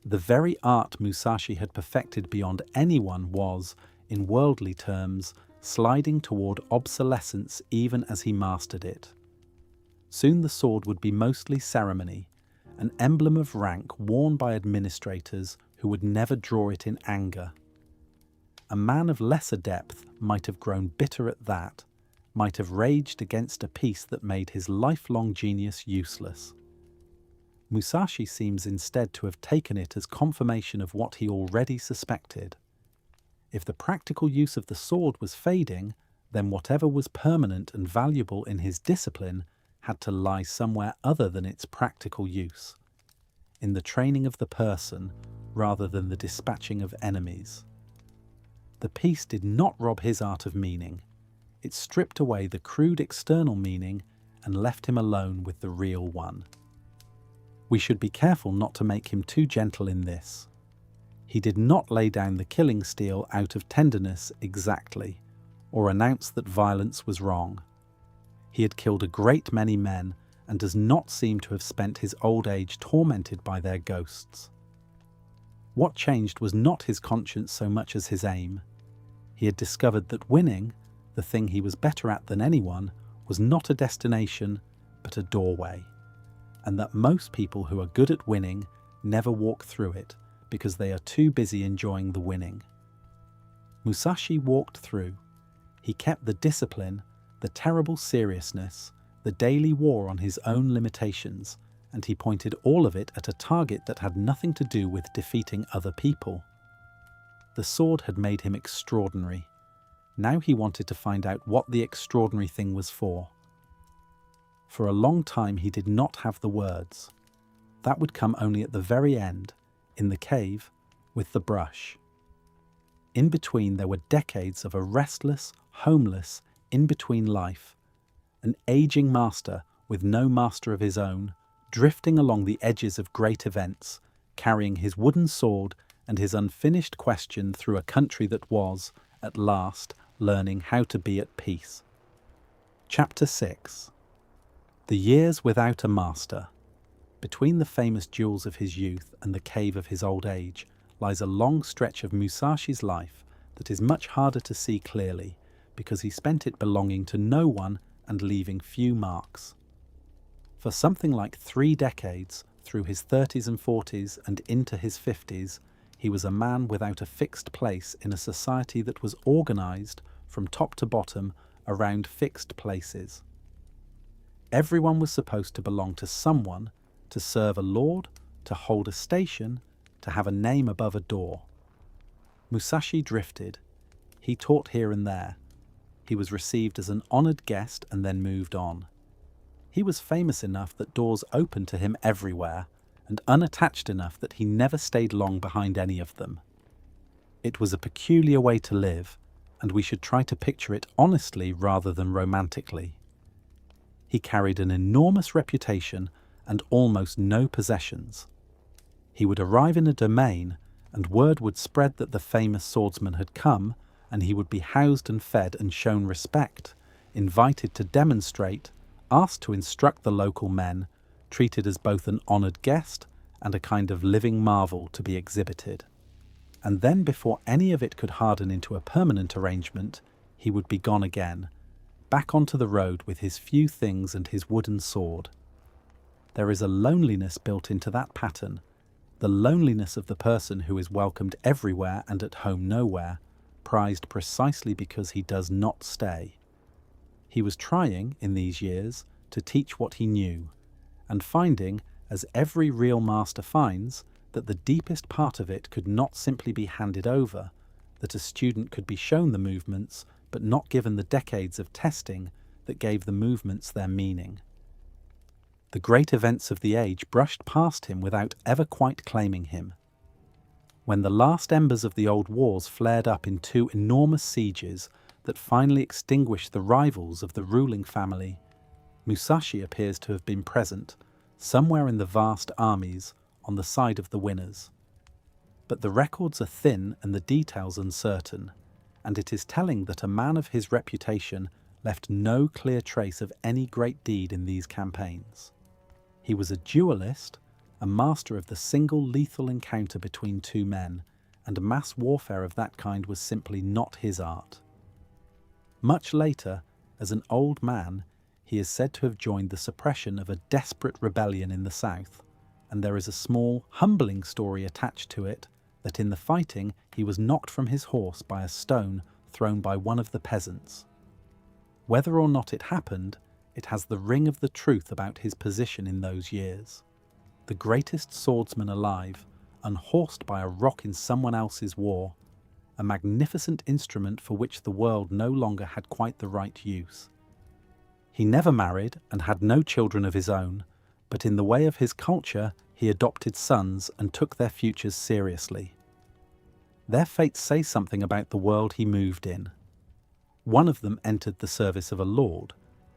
The very art Musashi had perfected beyond anyone was, in worldly terms, sliding toward obsolescence even as he mastered it. Soon the sword would be mostly ceremony, an emblem of rank worn by administrators who would never draw it in anger. A man of lesser depth might have grown bitter at that, might have raged against a peace that made his lifelong genius useless. Musashi seems instead to have taken it as confirmation of what he already suspected. If the practical use of the sword was fading, then whatever was permanent and valuable in his discipline had to lie somewhere other than its practical use, in the training of the person rather than the dispatching of enemies. The piece did not rob his art of meaning. It stripped away the crude external meaning and left him alone with the real one. We should be careful not to make him too gentle in this. He did not lay down the killing steel out of tenderness exactly, or announce that violence was wrong. He had killed a great many men and does not seem to have spent his old age tormented by their ghosts. What changed was not his conscience so much as his aim. He had discovered that winning, the thing he was better at than anyone, was not a destination, but a doorway, and that most people who are good at winning never walk through it because they are too busy enjoying the winning. Musashi walked through. He kept the discipline, the terrible seriousness, the daily war on his own limitations, and he pointed all of it at a target that had nothing to do with defeating other people. The sword had made him extraordinary. Now he wanted to find out what the extraordinary thing was for. For a long time he did not have the words. That would come only at the very end, in the cave, with the brush. In between there were decades of a restless, homeless, in-between life, an aging master with no master of his own, drifting along the edges of great events, carrying his wooden sword and his unfinished question through a country that was, at last, learning how to be at peace. Chapter 6. The years without a master. Between the famous duels of his youth and the cave of his old age lies a long stretch of Musashi's life that is much harder to see clearly because he spent it belonging to no one and leaving few marks. For something like 3 decades, through his 30s and 40s and into his 50s, He was a man without a fixed place in a society that was organized from top to bottom around fixed places. Everyone was supposed to belong to someone, to serve a lord, to hold a station, to have a name above a door. Musashi drifted. He taught here and there. He was received as an honored guest and then moved on. He was famous enough that doors opened to him everywhere, and unattached enough that he never stayed long behind any of them. It was a peculiar way to live, and we should try to picture it honestly rather than romantically. He carried an enormous reputation and almost no possessions. He would arrive in a domain, and word would spread that the famous swordsman had come, and he would be housed and fed and shown respect, invited to demonstrate, asked to instruct the local men, treated as both an honoured guest and a kind of living marvel to be exhibited. And then, before any of it could harden into a permanent arrangement, he would be gone again, back onto the road with his few things and his wooden sword. There is a loneliness built into that pattern, the loneliness of the person who is welcomed everywhere and at home nowhere, prized precisely because he does not stay. He was trying, in these years, to teach what he knew, and finding, as every real master finds, that the deepest part of it could not simply be handed over, that a student could be shown the movements, but not given the decades of testing that gave the movements their meaning. The great events of the age brushed past him without ever quite claiming him. When the last embers of the old wars flared up in two enormous sieges that finally extinguished the rivals of the ruling family, Musashi appears to have been present, somewhere in the vast armies, on the side of the winners. But the records are thin and the details uncertain, and it is telling that a man of his reputation left no clear trace of any great deed in these campaigns. He was a duelist, a master of the single lethal encounter between two men, and mass warfare of that kind was simply not his art. Much later, as an old man, he is said to have joined the suppression of a desperate rebellion in the south, and there is a small, humbling story attached to it that in the fighting he was knocked from his horse by a stone thrown by one of the peasants. Whether or not it happened, it has the ring of the truth about his position in those years. The greatest swordsman alive, unhorsed by a rock in someone else's war, a magnificent instrument for which the world no longer had quite the right use. He never married and had no children of his own, but in the way of his culture he adopted sons and took their futures seriously. Their fates say something about the world he moved in. One of them entered the service of a lord,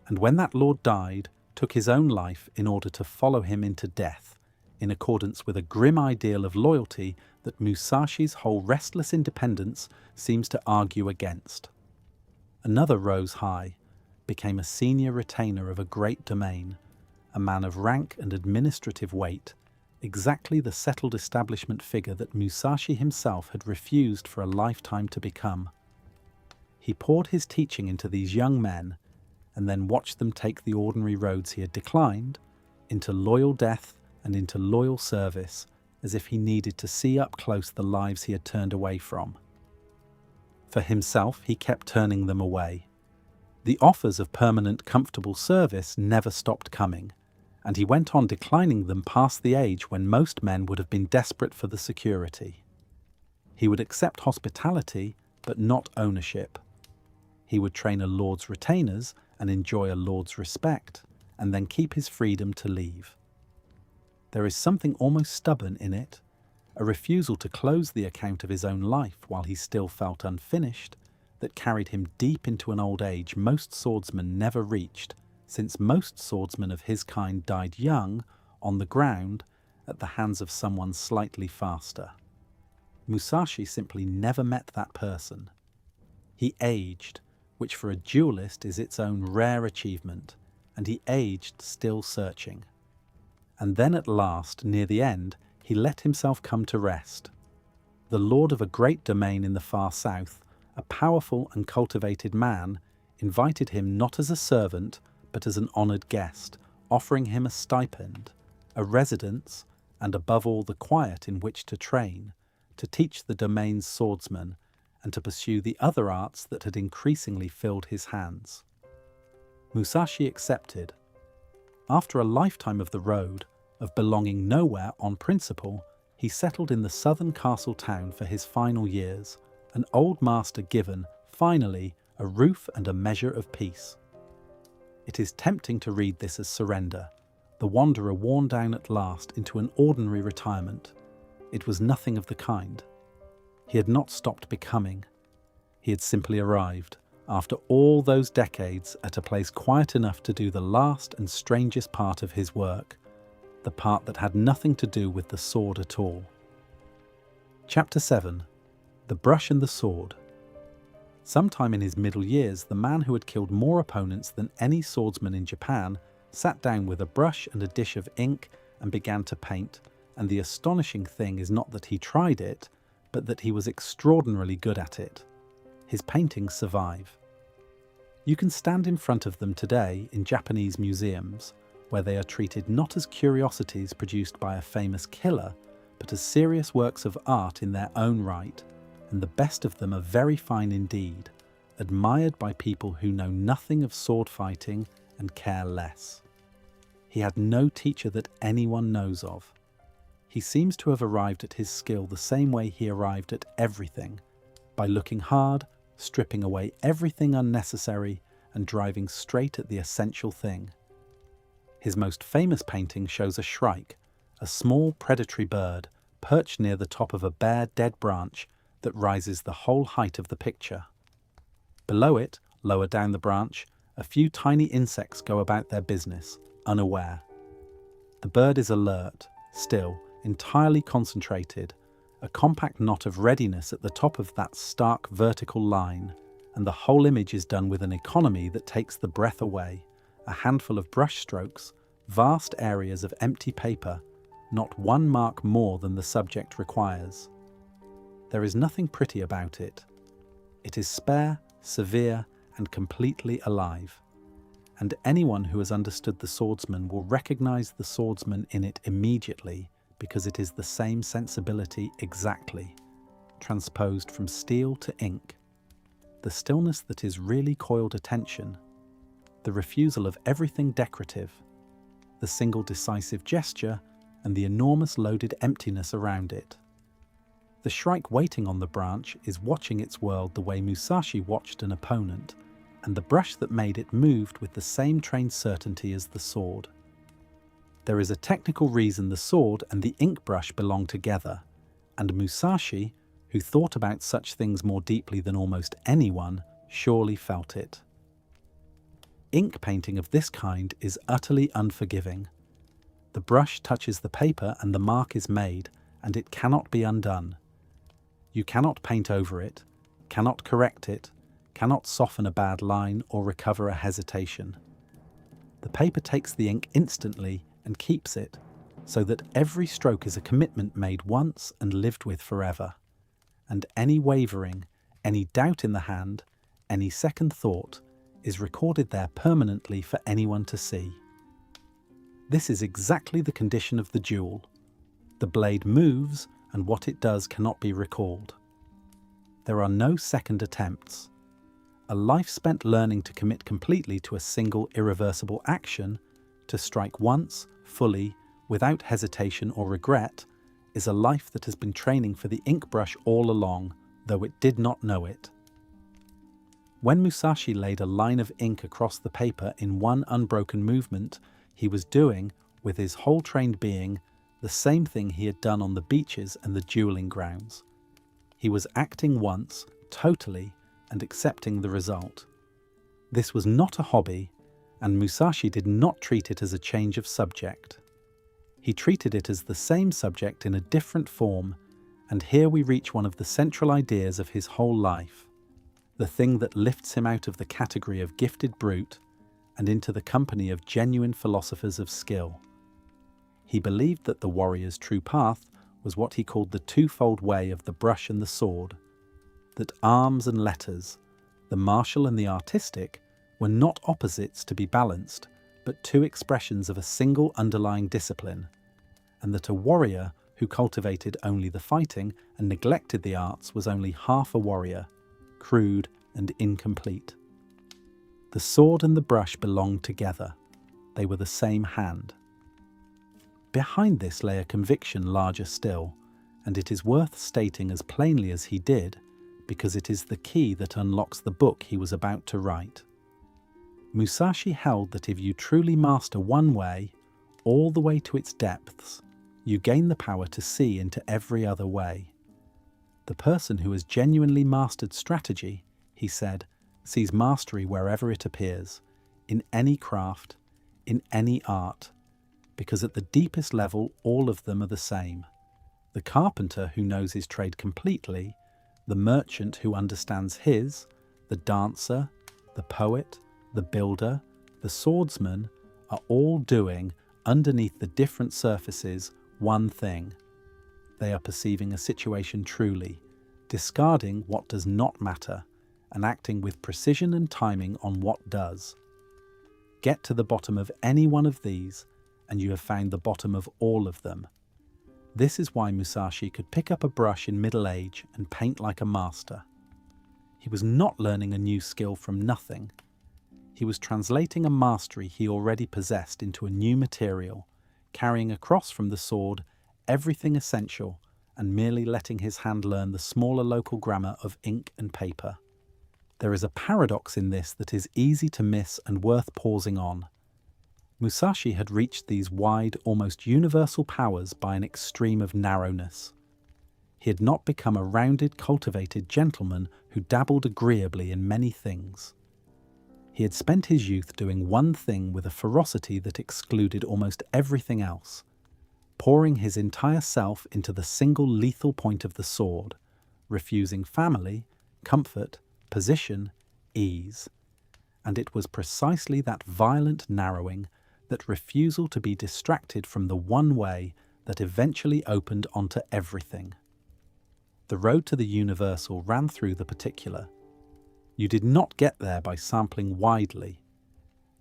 and when that lord died, took his own life in order to follow him into death, in accordance with a grim ideal of loyalty that Musashi's whole restless independence seems to argue against. Another rose high, became a senior retainer of a great domain, a man of rank and administrative weight, exactly the settled establishment figure that Musashi himself had refused for a lifetime to become. He poured his teaching into these young men, and then watched them take the ordinary roads he had declined, into loyal death and into loyal service, as if he needed to see up close the lives he had turned away from. For himself, he kept turning them away. The offers of permanent, comfortable service never stopped coming, and he went on declining them past the age when most men would have been desperate for the security. He would accept hospitality, but not ownership. He would train a lord's retainers and enjoy a lord's respect, and then keep his freedom to leave. There is something almost stubborn in it, a refusal to close the account of his own life while he still felt unfinished, that carried him deep into an old age most swordsmen never reached, since most swordsmen of his kind died young, on the ground, at the hands of someone slightly faster. Musashi simply never met that person. He aged, which for a duelist is its own rare achievement, and he aged still searching. And then at last, near the end, he let himself come to rest. The lord of a great domain in the far south, a powerful and cultivated man, invited him not as a servant, but as an honoured guest, offering him a stipend, a residence, and above all the quiet in which to train, to teach the domain's swordsmen and to pursue the other arts that had increasingly filled his hands. Musashi accepted. After a lifetime of the road, of belonging nowhere on principle, he settled in the southern castle town for his final years, an old master given, finally, a roof and a measure of peace. It is tempting to read this as surrender, the wanderer worn down at last into an ordinary retirement. It was nothing of the kind. He had not stopped becoming. He had simply arrived, after all those decades, at a place quiet enough to do the last and strangest part of his work, the part that had nothing to do with the sword at all. Chapter 7. The Brush and the Sword. Sometime in his middle years, the man who had killed more opponents than any swordsman in Japan sat down with a brush and a dish of ink and began to paint, and the astonishing thing is not that he tried it, but that he was extraordinarily good at it. His paintings survive. You can stand in front of them today in Japanese museums, where they are treated not as curiosities produced by a famous killer, but as serious works of art in their own right, and the best of them are very fine indeed, admired by people who know nothing of sword fighting and care less. He had no teacher that anyone knows of. He seems to have arrived at his skill the same way he arrived at everything, by looking hard, stripping away everything unnecessary, and driving straight at the essential thing. His most famous painting shows a shrike, a small predatory bird, perched near the top of a bare dead branch that rises the whole height of the picture. Below it, lower down the branch, a few tiny insects go about their business, unaware. The bird is alert, still, entirely concentrated, a compact knot of readiness at the top of that stark vertical line, and the whole image is done with an economy that takes the breath away, a handful of brush strokes, vast areas of empty paper, not one mark more than the subject requires. There is nothing pretty about it. It is spare, severe, and completely alive. And anyone who has understood the swordsman will recognize the swordsman in it immediately, because it is the same sensibility exactly, transposed from steel to ink. The stillness that is really coiled attention, the refusal of everything decorative, the single decisive gesture, and the enormous loaded emptiness around it. The shrike waiting on the branch is watching its world the way Musashi watched an opponent, and the brush that made it moved with the same trained certainty as the sword. There is a technical reason the sword and the ink brush belong together, and Musashi, who thought about such things more deeply than almost anyone, surely felt it. Ink painting of this kind is utterly unforgiving. The brush touches the paper and the mark is made, and it cannot be undone. You cannot paint over it, cannot correct it, cannot soften a bad line or recover a hesitation. The paper takes the ink instantly and keeps it, so that every stroke is a commitment made once and lived with forever. And any wavering, any doubt in the hand, any second thought, is recorded there permanently for anyone to see. This is exactly the condition of the duel. The blade moves, and what it does cannot be recalled. There are no second attempts. A life spent learning to commit completely to a single irreversible action, to strike once, fully, without hesitation or regret, is a life that has been training for the ink brush all along, though it did not know it. When Musashi laid a line of ink across the paper in one unbroken movement, he was doing, with his whole trained being, the same thing he had done on the beaches and the dueling grounds. He was acting once, totally, and accepting the result. This was not a hobby, and Musashi did not treat it as a change of subject. He treated it as the same subject in a different form, and here we reach one of the central ideas of his whole life, the thing that lifts him out of the category of gifted brute and into the company of genuine philosophers of skill. He believed that the warrior's true path was what he called the twofold way of the brush and the sword, that arms and letters, the martial and the artistic, were not opposites to be balanced, but two expressions of a single underlying discipline, and that a warrior who cultivated only the fighting and neglected the arts, was only half a warrior, crude and incomplete. The sword and the brush belonged together. They were the same hand. Behind this lay a conviction larger still, and it is worth stating as plainly as he did, because it is the key that unlocks the book he was about to write. Musashi held that if you truly master one way, all the way to its depths, you gain the power to see into every other way. The person who has genuinely mastered strategy, he said, sees mastery wherever it appears, in any craft, in any art, because at the deepest level all of them are the same. The carpenter who knows his trade completely, the merchant who understands his, the dancer, the poet, the builder, the swordsman, are all doing, underneath the different surfaces, one thing. They are perceiving a situation truly, discarding what does not matter, and acting with precision and timing on what does. Get to the bottom of any one of these, and you have found the bottom of all of them. This is why Musashi could pick up a brush in middle age and paint like a master. He was not learning a new skill from nothing. He was translating a mastery he already possessed into a new material, carrying across from the sword everything essential and merely letting his hand learn the smaller local grammar of ink and paper. There is a paradox in this that is easy to miss and worth pausing on. Musashi had reached these wide, almost universal powers by an extreme of narrowness. He had not become a rounded, cultivated gentleman who dabbled agreeably in many things. He had spent his youth doing one thing with a ferocity that excluded almost everything else, pouring his entire self into the single lethal point of the sword, refusing family, comfort, position, ease. And it was precisely that violent narrowing, that refusal to be distracted from the one way, that eventually opened onto everything. The road to the universal ran through the particular. You did not get there by sampling widely.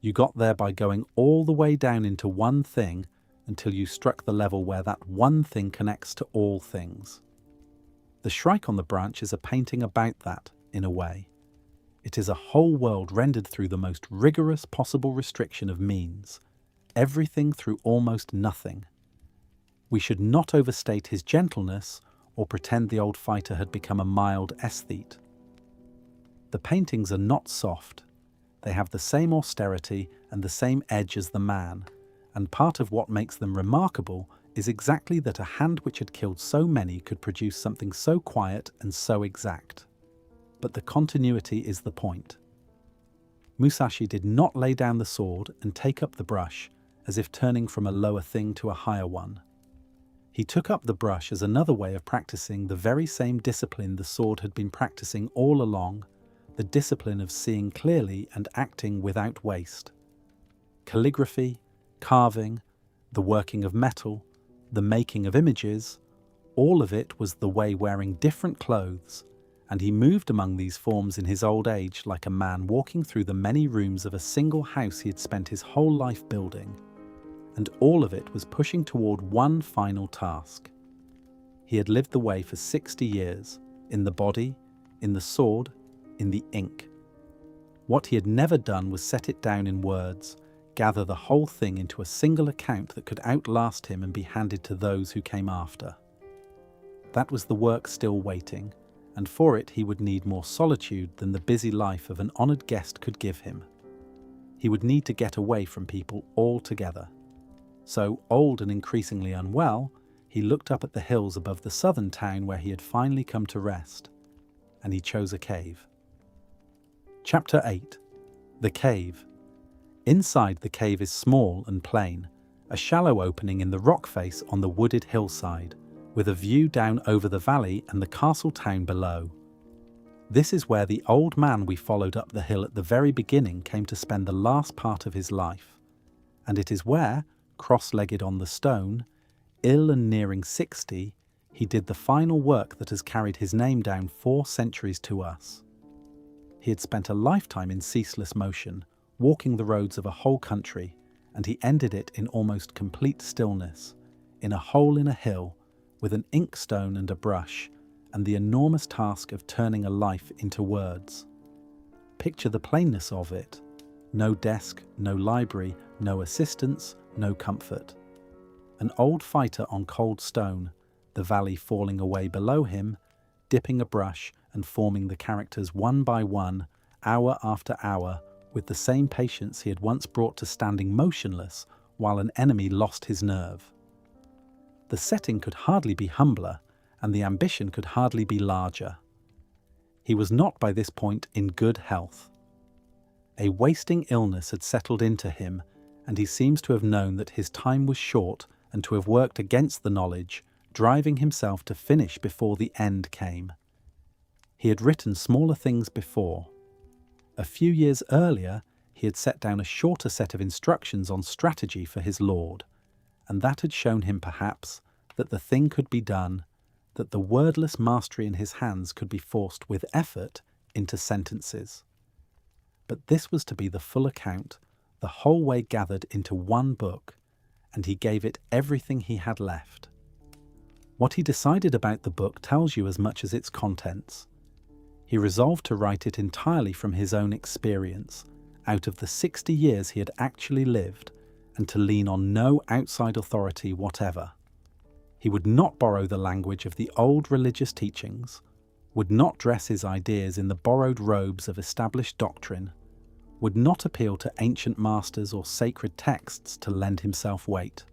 You got there by going all the way down into one thing until you struck the level where that one thing connects to all things. The Shrike on the Branch is a painting about that, in a way. It is a whole world rendered through the most rigorous possible restriction of means, everything through almost nothing. We should not overstate his gentleness or pretend the old fighter had become a mild aesthete. The paintings are not soft. They have the same austerity and the same edge as the man, and part of what makes them remarkable is exactly that a hand which had killed so many could produce something so quiet and so exact. But the continuity is the point. Musashi did not lay down the sword and take up the brush as if turning from a lower thing to a higher one. He took up the brush as another way of practicing the very same discipline the sword had been practicing all along, the discipline of seeing clearly and acting without waste. Calligraphy, carving, the working of metal, the making of images, all of it was the way wearing different clothes, and he moved among these forms in his old age like a man walking through the many rooms of a single house he had spent his whole life building, and all of it was pushing toward one final task. He had lived the way for 60 years, in the body, in the sword, in the ink. What he had never done was set it down in words, gather the whole thing into a single account that could outlast him and be handed to those who came after. That was the work still waiting, and for it he would need more solitude than the busy life of an honoured guest could give him. He would need to get away from people altogether. So, old and increasingly unwell, he looked up at the hills above the southern town where he had finally come to rest, and he chose a cave. Chapter 8. The Cave. Inside the cave is small and plain, a shallow opening in the rock face on the wooded hillside, with a view down over the valley and the castle town below. This is where the old man we followed up the hill at the very beginning came to spend the last part of his life, and it is where, cross-legged on the stone, ill and nearing 60, he did the final work that has carried his name down 4 centuries to us. He had spent a lifetime in ceaseless motion, walking the roads of a whole country, and he ended it in almost complete stillness, in a hole in a hill, with an inkstone and a brush, and the enormous task of turning a life into words. Picture the plainness of it. No desk, no library, no assistance, no comfort. An old fighter on cold stone, the valley falling away below him, dipping a brush and forming the characters one by one, hour after hour, with the same patience he had once brought to standing motionless while an enemy lost his nerve. The setting could hardly be humbler, and the ambition could hardly be larger. He was not by this point in good health. A wasting illness had settled into him, and he seems to have known that his time was short and to have worked against the knowledge, driving himself to finish before the end came. He had written smaller things before. A few years earlier, he had set down a shorter set of instructions on strategy for his lord, and that had shown him perhaps that the thing could be done, that the wordless mastery in his hands could be forced with effort into sentences. But this was to be the full account, the whole way gathered into one book, and he gave it everything he had left. What he decided about the book tells you as much as its contents. He resolved to write it entirely from his own experience, out of the 60 years he had actually lived, and to lean on no outside authority whatever. He would not borrow the language of the old religious teachings, would not dress his ideas in the borrowed robes of established doctrine, would not appeal to ancient masters or sacred texts to lend himself weight.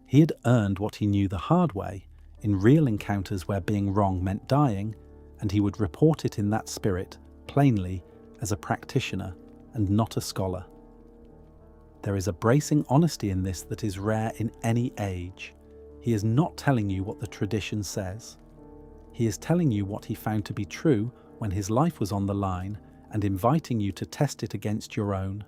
He had earned what he knew the hard way, in real encounters where being wrong meant dying, and he would report it in that spirit, plainly, as a practitioner and not a scholar. There is a bracing honesty in this that is rare in any age. He is not telling you what the tradition says. He is telling you what he found to be true when his life was on the line and inviting you to test it against your own.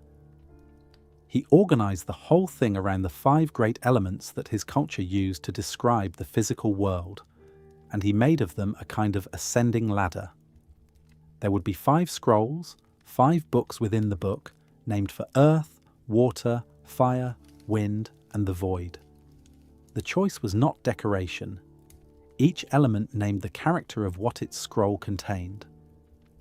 He organized the whole thing around the 5 great elements that his culture used to describe the physical world, and he made of them a kind of ascending ladder. There would be 5 scrolls, 5 books within the book, named for earth, water, fire, wind, and the void. The choice was not decoration. Each element named the character of what its scroll contained.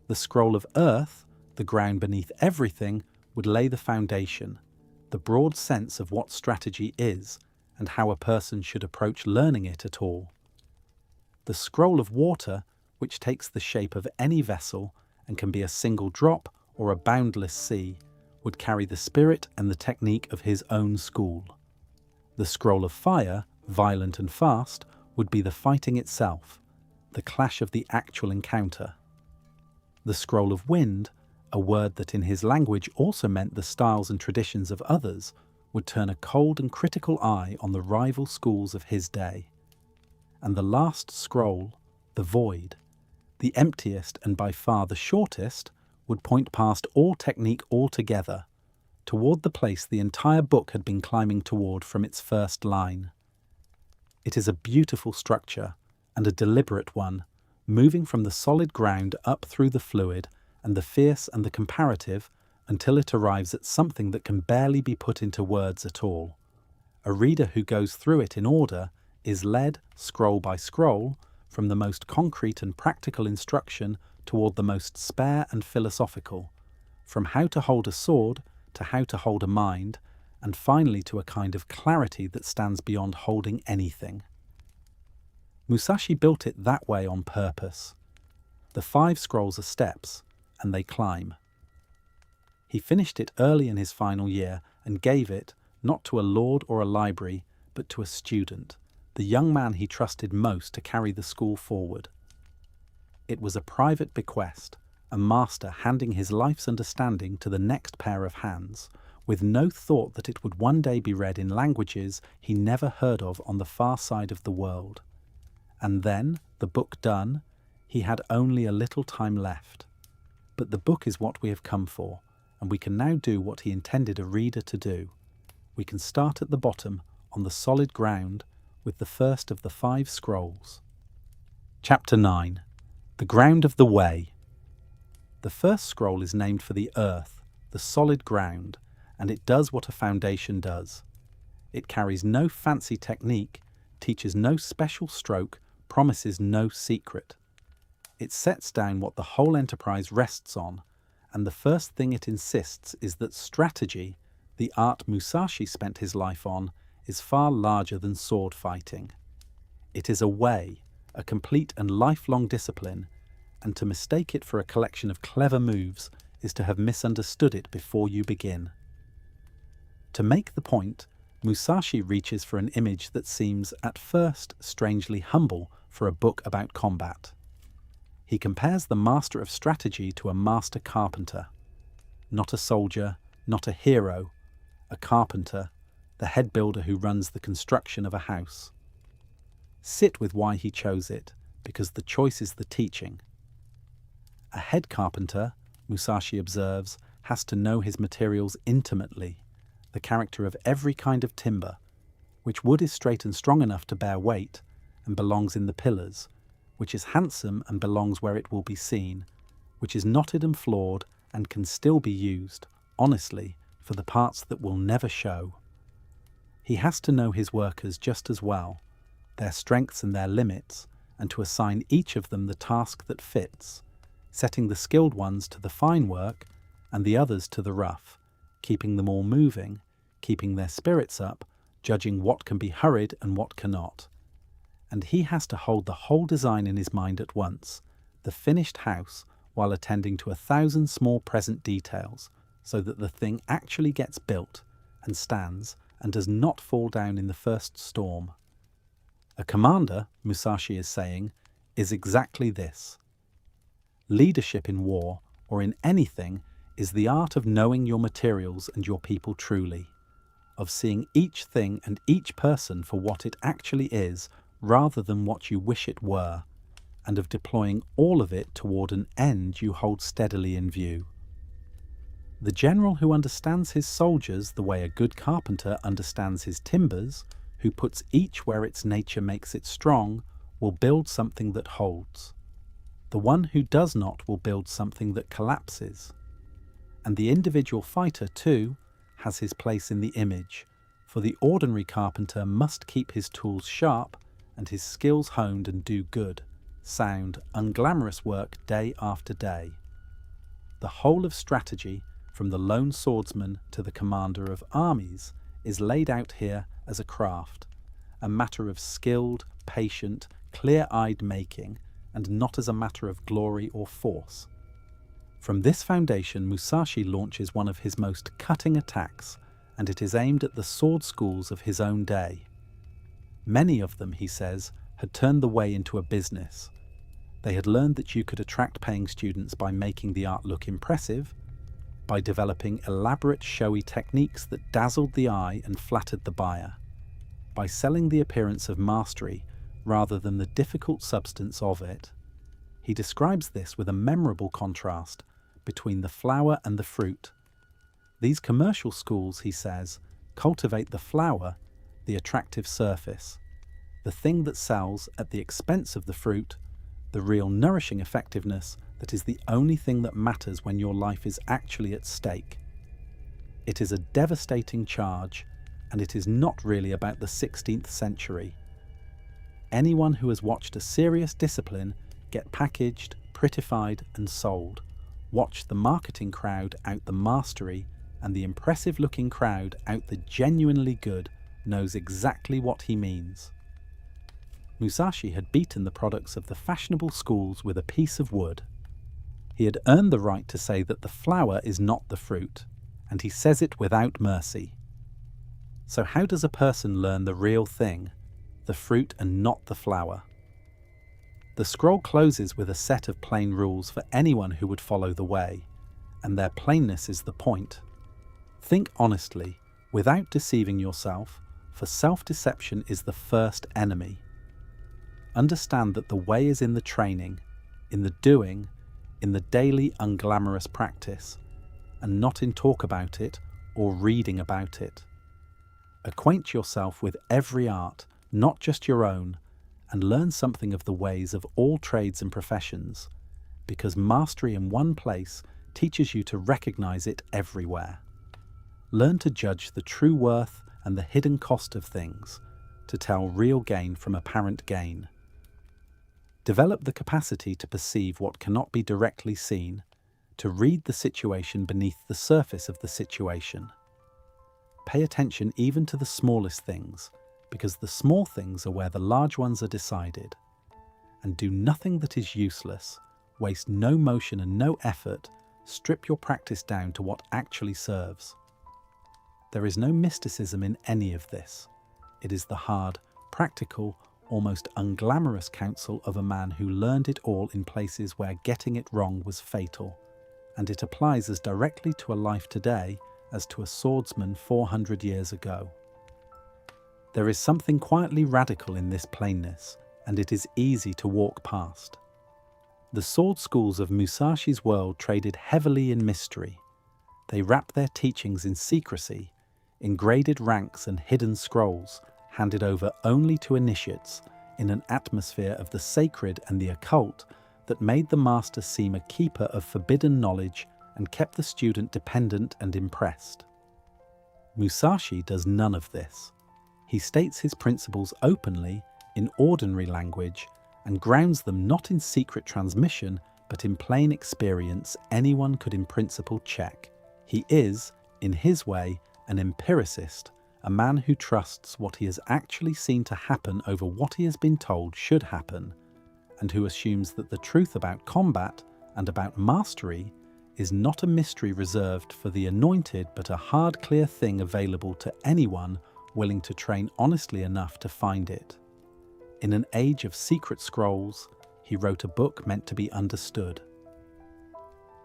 The scroll of earth, the ground beneath everything, would lay the foundation, the broad sense of what strategy is and how a person should approach learning it at all. The scroll of water, which takes the shape of any vessel and can be a single drop or a boundless sea, would carry the spirit and the technique of his own school. The scroll of fire, violent and fast, would be the fighting itself, the clash of the actual encounter. The scroll of wind, a word that in his language also meant the styles and traditions of others, would turn a cold and critical eye on the rival schools of his day. And the last scroll, the void, the emptiest and by far the shortest, would point past all technique altogether, toward the place the entire book had been climbing toward from its first line. It is a beautiful structure, and a deliberate one, moving from the solid ground up through the fluid and the fierce and the comparative until it arrives at something that can barely be put into words at all. A reader who goes through it in order is led, scroll by scroll, from the most concrete and practical instruction toward the most spare and philosophical, from how to hold a sword to how to hold a mind, and finally to a kind of clarity that stands beyond holding anything. Musashi built it that way on purpose. The 5 scrolls are steps, and they climb. He finished it early in his final year and gave it, not to a lord or a library, but to a student, the young man he trusted most to carry the school forward. It was a private bequest, a master handing his life's understanding to the next pair of hands, with no thought that it would one day be read in languages he never heard of on the far side of the world. And then, the book done, he had only a little time left. But the book is what we have come for, and we can now do what he intended a reader to do. We can start at the bottom, on the solid ground, with the first of the 5 scrolls. Chapter 9. The Ground of the Way. The first scroll is named for the earth, the solid ground, and it does what a foundation does. It carries no fancy technique, teaches no special stroke, promises no secret. It sets down what the whole enterprise rests on, and the first thing it insists is that strategy, the art Musashi spent his life on, is far larger than sword fighting. It is a way, a complete and lifelong discipline, and to mistake it for a collection of clever moves is to have misunderstood it before you begin. To make the point, Musashi reaches for an image that seems at first strangely humble for a book about combat. He compares the master of strategy to a master carpenter. Not a soldier, not a hero, a carpenter, the head builder who runs the construction of a house. Sit with why he chose it, because the choice is the teaching. A head carpenter, Musashi observes, has to know his materials intimately, the character of every kind of timber, which wood is straight and strong enough to bear weight and belongs in the pillars, which is handsome and belongs where it will be seen, which is knotted and flawed and can still be used, honestly, for the parts that will never show. He has to know his workers just as well, their strengths and their limits, and to assign each of them the task that fits, setting the skilled ones to the fine work and the others to the rough, keeping them all moving, keeping their spirits up, judging what can be hurried and what cannot. And he has to hold the whole design in his mind at once, the finished house, while attending to 1,000 small present details, so that the thing actually gets built and stands and does not fall down in the first storm. A commander, Musashi is saying, is exactly this. Leadership in war, or in anything, is the art of knowing your materials and your people truly, of seeing each thing and each person for what it actually is rather than what you wish it were, and of deploying all of it toward an end you hold steadily in view. The general who understands his soldiers the way a good carpenter understands his timbers, who puts each where its nature makes it strong, will build something that holds. The one who does not will build something that collapses. And the individual fighter, too, has his place in the image, for the ordinary carpenter must keep his tools sharp and his skills honed and do good, sound, unglamorous work day after day. The whole of strategy, from the lone swordsman to the commander of armies, is laid out here as a craft, a matter of skilled, patient, clear-eyed making, and not as a matter of glory or force. From this foundation, Musashi launches one of his most cutting attacks, and it is aimed at the sword schools of his own day. Many of them, he says, had turned the way into a business. They had learned that you could attract paying students by making the art look impressive, by developing elaborate showy techniques that dazzled the eye and flattered the buyer, by selling the appearance of mastery rather than the difficult substance of it. He describes this with a memorable contrast between the flower and the fruit. These commercial schools, he says, cultivate the flower, the attractive surface, the thing that sells at the expense of the fruit, the real nourishing effectiveness that is the only thing that matters when your life is actually at stake. It is a devastating charge, and it is not really about the 16th century. Anyone who has watched a serious discipline get packaged, prettified and sold, watch the marketing crowd out the mastery, and the impressive-looking crowd out the genuinely good, knows exactly what he means. Musashi had beaten the products of the fashionable schools with a piece of wood. He had earned the right to say that the flower is not the fruit, and he says it without mercy. So how does a person learn the real thing, the fruit and not the flower? The scroll closes with a set of plain rules for anyone who would follow the way, and their plainness is the point. Think honestly, without deceiving yourself, for self-deception is the first enemy. Understand that the way is in the training, in the doing, in the daily unglamorous practice, and not in talk about it or reading about it. Acquaint yourself with every art, not just your own, and learn something of the ways of all trades and professions, because mastery in one place teaches you to recognize it everywhere. Learn to judge the true worth and the hidden cost of things, to tell real gain from apparent gain. Develop the capacity to perceive what cannot be directly seen, to read the situation beneath the surface of the situation. Pay attention even to the smallest things, because the small things are where the large ones are decided. And do nothing that is useless, waste no motion and no effort, strip your practice down to what actually serves. There is no mysticism in any of this. It is the hard, practical, almost unglamorous counsel of a man who learned it all in places where getting it wrong was fatal, and it applies as directly to a life today as to a swordsman 400 years ago. There is something quietly radical in this plainness, and it is easy to walk past. The sword schools of Musashi's world traded heavily in mystery. They wrapped their teachings in secrecy, in graded ranks and hidden scrolls, handed over only to initiates, in an atmosphere of the sacred and the occult that made the master seem a keeper of forbidden knowledge and kept the student dependent and impressed. Musashi does none of this. He states his principles openly, in ordinary language, and grounds them not in secret transmission, but in plain experience anyone could in principle check. He is, in his way, an empiricist, a man who trusts what he has actually seen to happen over what he has been told should happen, and who assumes that the truth about combat and about mastery is not a mystery reserved for the anointed, but a hard, clear thing available to anyone willing to train honestly enough to find it. In an age of secret scrolls, he wrote a book meant to be understood.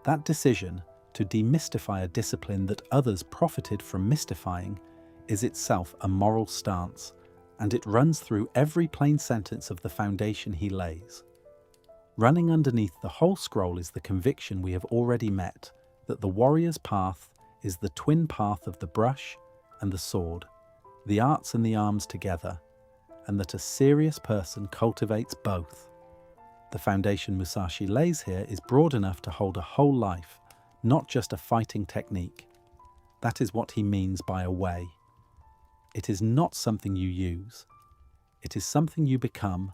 That decision to demystify a discipline that others profited from mystifying is itself a moral stance, and it runs through every plain sentence of the foundation he lays. Running underneath the whole scroll is the conviction we have already met, that the warrior's path is the twin path of the brush and the sword, the arts and the arms together, and that a serious person cultivates both. The foundation Musashi lays here is broad enough to hold a whole life, not just a fighting technique. That is what he means by a way. It is not something you use. It is something you become,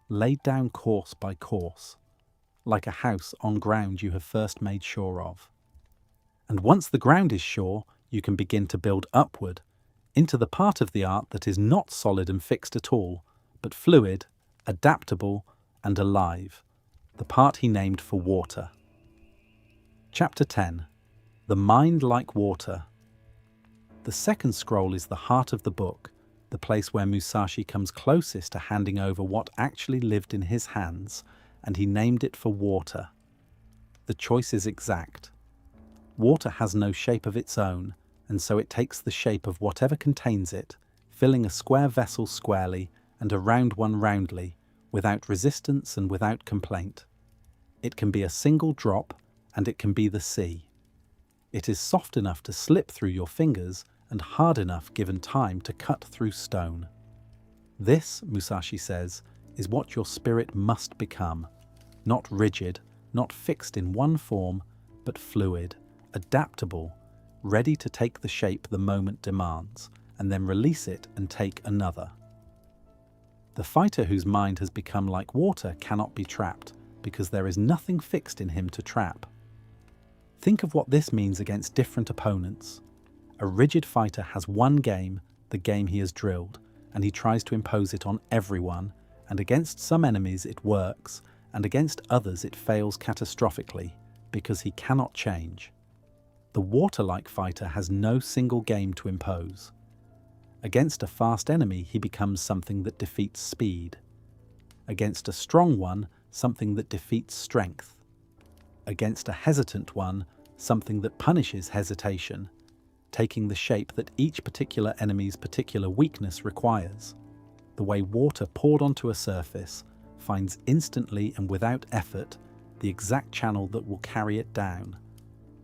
laid down course by course, like a house on ground you have first made sure of. And once the ground is sure, you can begin to build upward, into the part of the art that is not solid and fixed at all, but fluid, adaptable, and alive, the part he named for water. Chapter 10. The Mind Like Water. The second scroll is the heart of the book, the place where Musashi comes closest to handing over what actually lived in his hands, and he named it for water. The choice is exact. Water has no shape of its own, and so it takes the shape of whatever contains it, filling a square vessel squarely and a round one roundly, without resistance and without complaint. It can be a single drop, and it can be the sea. It is soft enough to slip through your fingers and hard enough given time to cut through stone. This, Musashi says, is what your spirit must become, not rigid, not fixed in one form, but fluid, adaptable, ready to take the shape the moment demands, and then release it and take another. The fighter whose mind has become like water cannot be trapped, because there is nothing fixed in him to trap. Think of what this means against different opponents. A rigid fighter has one game, the game he has drilled, and he tries to impose it on everyone, and against some enemies it works, and against others it fails catastrophically, because he cannot change. The water-like fighter has no single game to impose. Against a fast enemy he becomes something that defeats speed. Against a strong one, something that defeats strength. Against a hesitant one, something that punishes hesitation, taking the shape that each particular enemy's particular weakness requires. The way water poured onto a surface finds instantly and without effort the exact channel that will carry it down.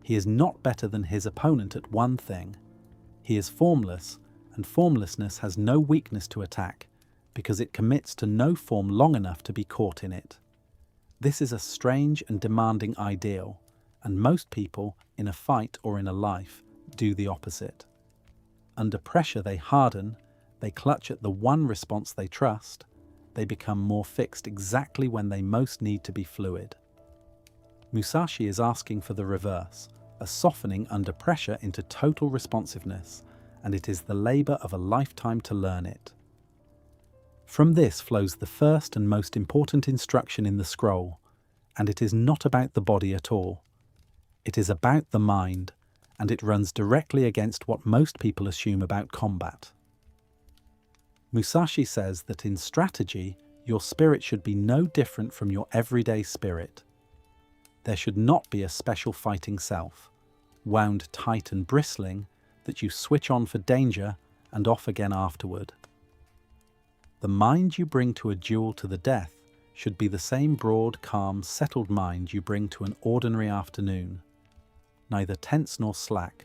He is not better than his opponent at one thing. He is formless, and formlessness has no weakness to attack, because it commits to no form long enough to be caught in it. This is a strange and demanding ideal, and most people, in a fight or in a life, do the opposite. Under pressure they harden, They clutch at the one response they trust. They become more fixed exactly when they most need to be fluid. Musashi is asking for the reverse, a softening under pressure into total responsiveness, and it is the labor of a lifetime to learn it. From this flows the first and most important instruction in the scroll, and it is not about the body at all. It is about the mind, and it runs directly against what most people assume about combat. Musashi says that in strategy, your spirit should be no different from your everyday spirit. There should not be a special fighting self, wound tight and bristling, that you switch on for danger and off again afterward. The mind you bring to a duel to the death should be the same broad, calm, settled mind you bring to an ordinary afternoon. Neither tense nor slack.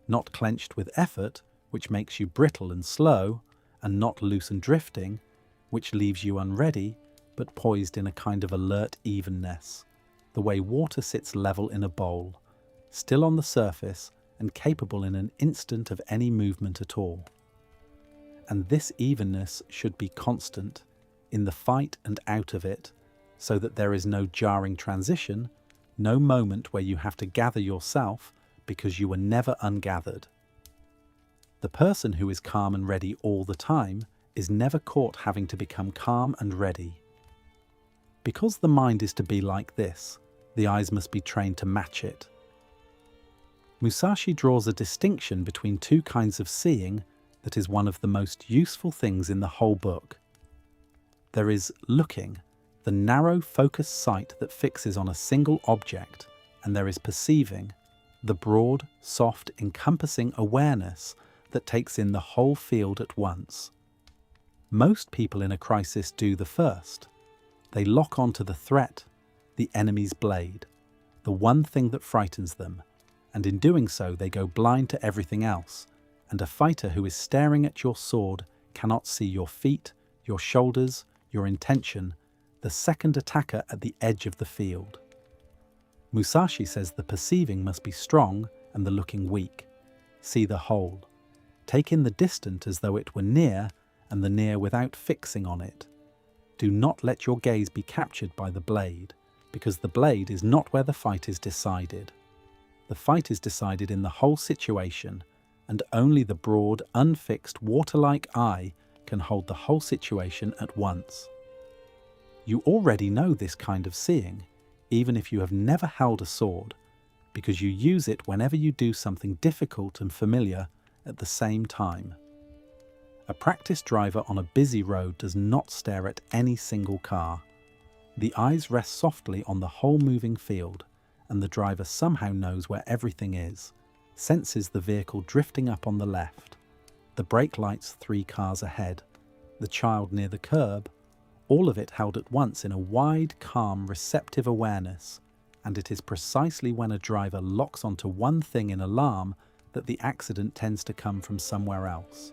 Not clenched with effort, which makes you brittle and slow, and not loose and drifting, which leaves you unready, but poised in a kind of alert evenness, the way water sits level in a bowl, still on the surface and capable in an instant of any movement at all. And this evenness should be constant, in the fight and out of it, so that there is no jarring transition, no moment where you have to gather yourself because you were never ungathered. The person who is calm and ready all the time is never caught having to become calm and ready. Because the mind is to be like this, the eyes must be trained to match it. Musashi draws a distinction between two kinds of seeing that is one of the most useful things in the whole book. There is looking, the narrow focused sight that fixes on a single object, and there is perceiving, the broad, soft, encompassing awareness that takes in the whole field at once. Most people in a crisis do the first. They lock onto the threat, the enemy's blade, the one thing that frightens them, and in doing so they go blind to everything else, and a fighter who is staring at your sword cannot see your feet, your shoulders, your intention, the second attacker at the edge of the field. Musashi says the perceiving must be strong and the looking weak. See the whole. Take in the distant as though it were near, and the near without fixing on it. Do not let your gaze be captured by the blade, because the blade is not where the fight is decided. The fight is decided in the whole situation, and only the broad, unfixed, water-like eye can hold the whole situation at once. You already know this kind of seeing, even if you have never held a sword, because you use it whenever you do something difficult and familiar at the same time. A practiced driver on a busy road does not stare at any single car. The eyes rest softly on the whole moving field, and the driver somehow knows where everything is, senses the vehicle drifting up on the left, the brake lights 3 cars ahead, the child near the curb, all of it held at once in a wide, calm, receptive awareness, and it is precisely when a driver locks onto one thing in alarm that the accident tends to come from somewhere else.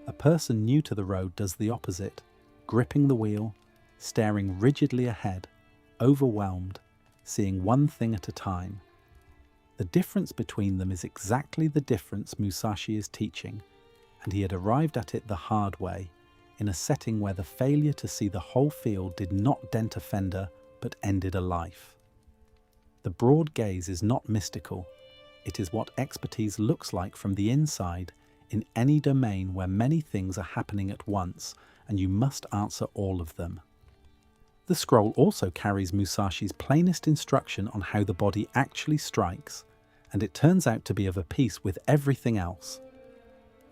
A person new to the road does the opposite, gripping the wheel, staring rigidly ahead, overwhelmed, seeing one thing at a time. The difference between them is exactly the difference Musashi is teaching, and he had arrived at it the hard way, in a setting where the failure to see the whole field did not dent a fender, but ended a life. The broad gaze is not mystical. It is what expertise looks like from the inside in any domain where many things are happening at once, and you must answer all of them. The scroll also carries Musashi's plainest instruction on how the body actually strikes, and it turns out to be of a piece with everything else.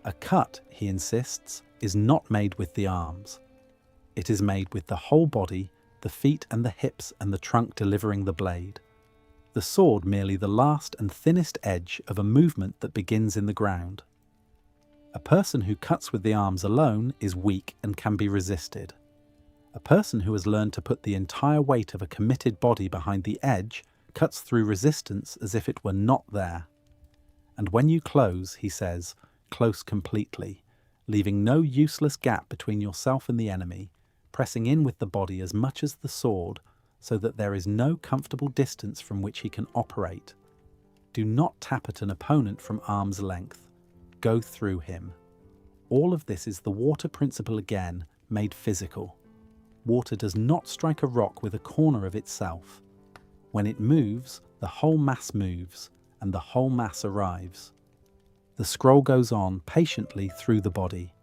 A cut, he insists, is not made with the arms. It is made with the whole body, the feet and the hips and the trunk delivering the blade. The sword merely the last and thinnest edge of a movement that begins in the ground. A person who cuts with the arms alone is weak and can be resisted. A person who has learned to put the entire weight of a committed body behind the edge cuts through resistance as if it were not there. And when you close, he says, close completely, leaving no useless gap between yourself and the enemy, pressing in with the body as much as the sword, so that there is no comfortable distance from which he can operate. Do not tap at an opponent from arm's length. Go through him. All of this is the water principle again, made physical. Water does not strike a rock with a corner of itself. When it moves, the whole mass moves, and the whole mass arrives. The scroll goes on patiently through the body.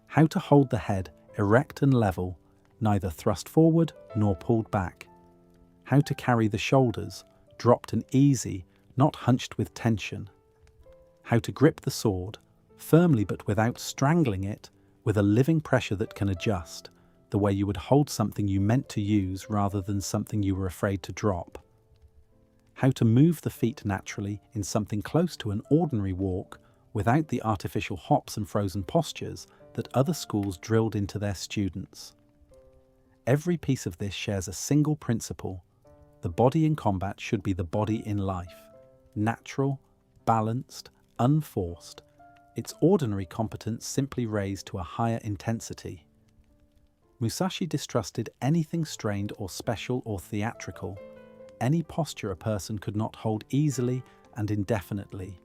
How to hold the head erect and level, neither thrust forward nor pulled back. How to carry the shoulders, dropped and easy, not hunched with tension. How to grip the sword, firmly but without strangling it, with a living pressure that can adjust, the way you would hold something you meant to use rather than something you were afraid to drop. How to move the feet naturally in something close to an ordinary walk without the artificial hops and frozen postures that other schools drilled into their students. Every piece of this shares a single principle. The body in combat should be the body in life, natural, balanced, unforced, its ordinary competence simply raised to a higher intensity. Musashi distrusted anything strained or special or theatrical, any posture a person could not hold easily and indefinitely,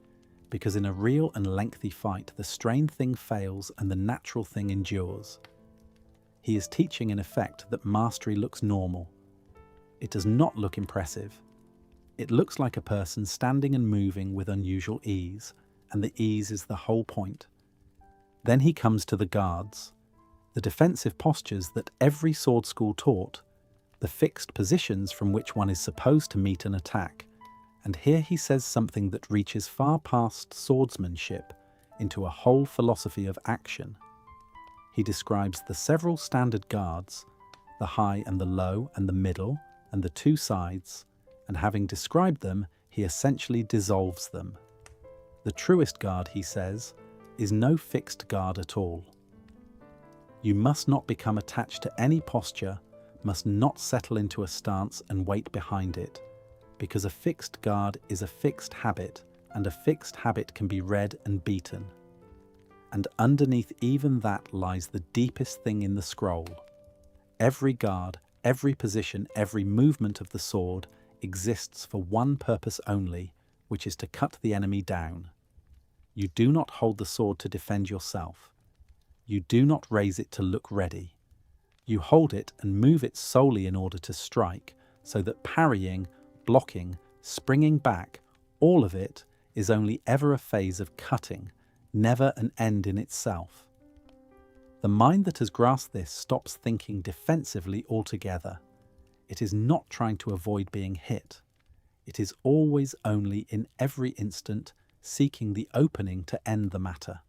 because in a real and lengthy fight the strained thing fails and the natural thing endures. He is teaching in effect that mastery looks normal. It does not look impressive. It looks like a person standing and moving with unusual ease, and the ease is the whole point. Then he comes to the guards, the defensive postures that every sword school taught, the fixed positions from which one is supposed to meet an attack. And here he says something that reaches far past swordsmanship into a whole philosophy of action. He describes the several standard guards, the high and the low and the middle and the two sides, and having described them, he essentially dissolves them. The truest guard, he says, is no fixed guard at all. You must not become attached to any posture, must not settle into a stance and wait behind it, because a fixed guard is a fixed habit, and a fixed habit can be read and beaten. And underneath even that lies the deepest thing in the scroll. Every guard, every position, every movement of the sword exists for one purpose only, which is to cut the enemy down. You do not hold the sword to defend yourself. You do not raise it to look ready. You hold it and move it solely in order to strike, so that parrying, blocking, springing back, all of it is only ever a phase of cutting, never an end in itself. The mind that has grasped this stops thinking defensively altogether. It is not trying to avoid being hit. It is always only in every instant seeking the opening to end the matter.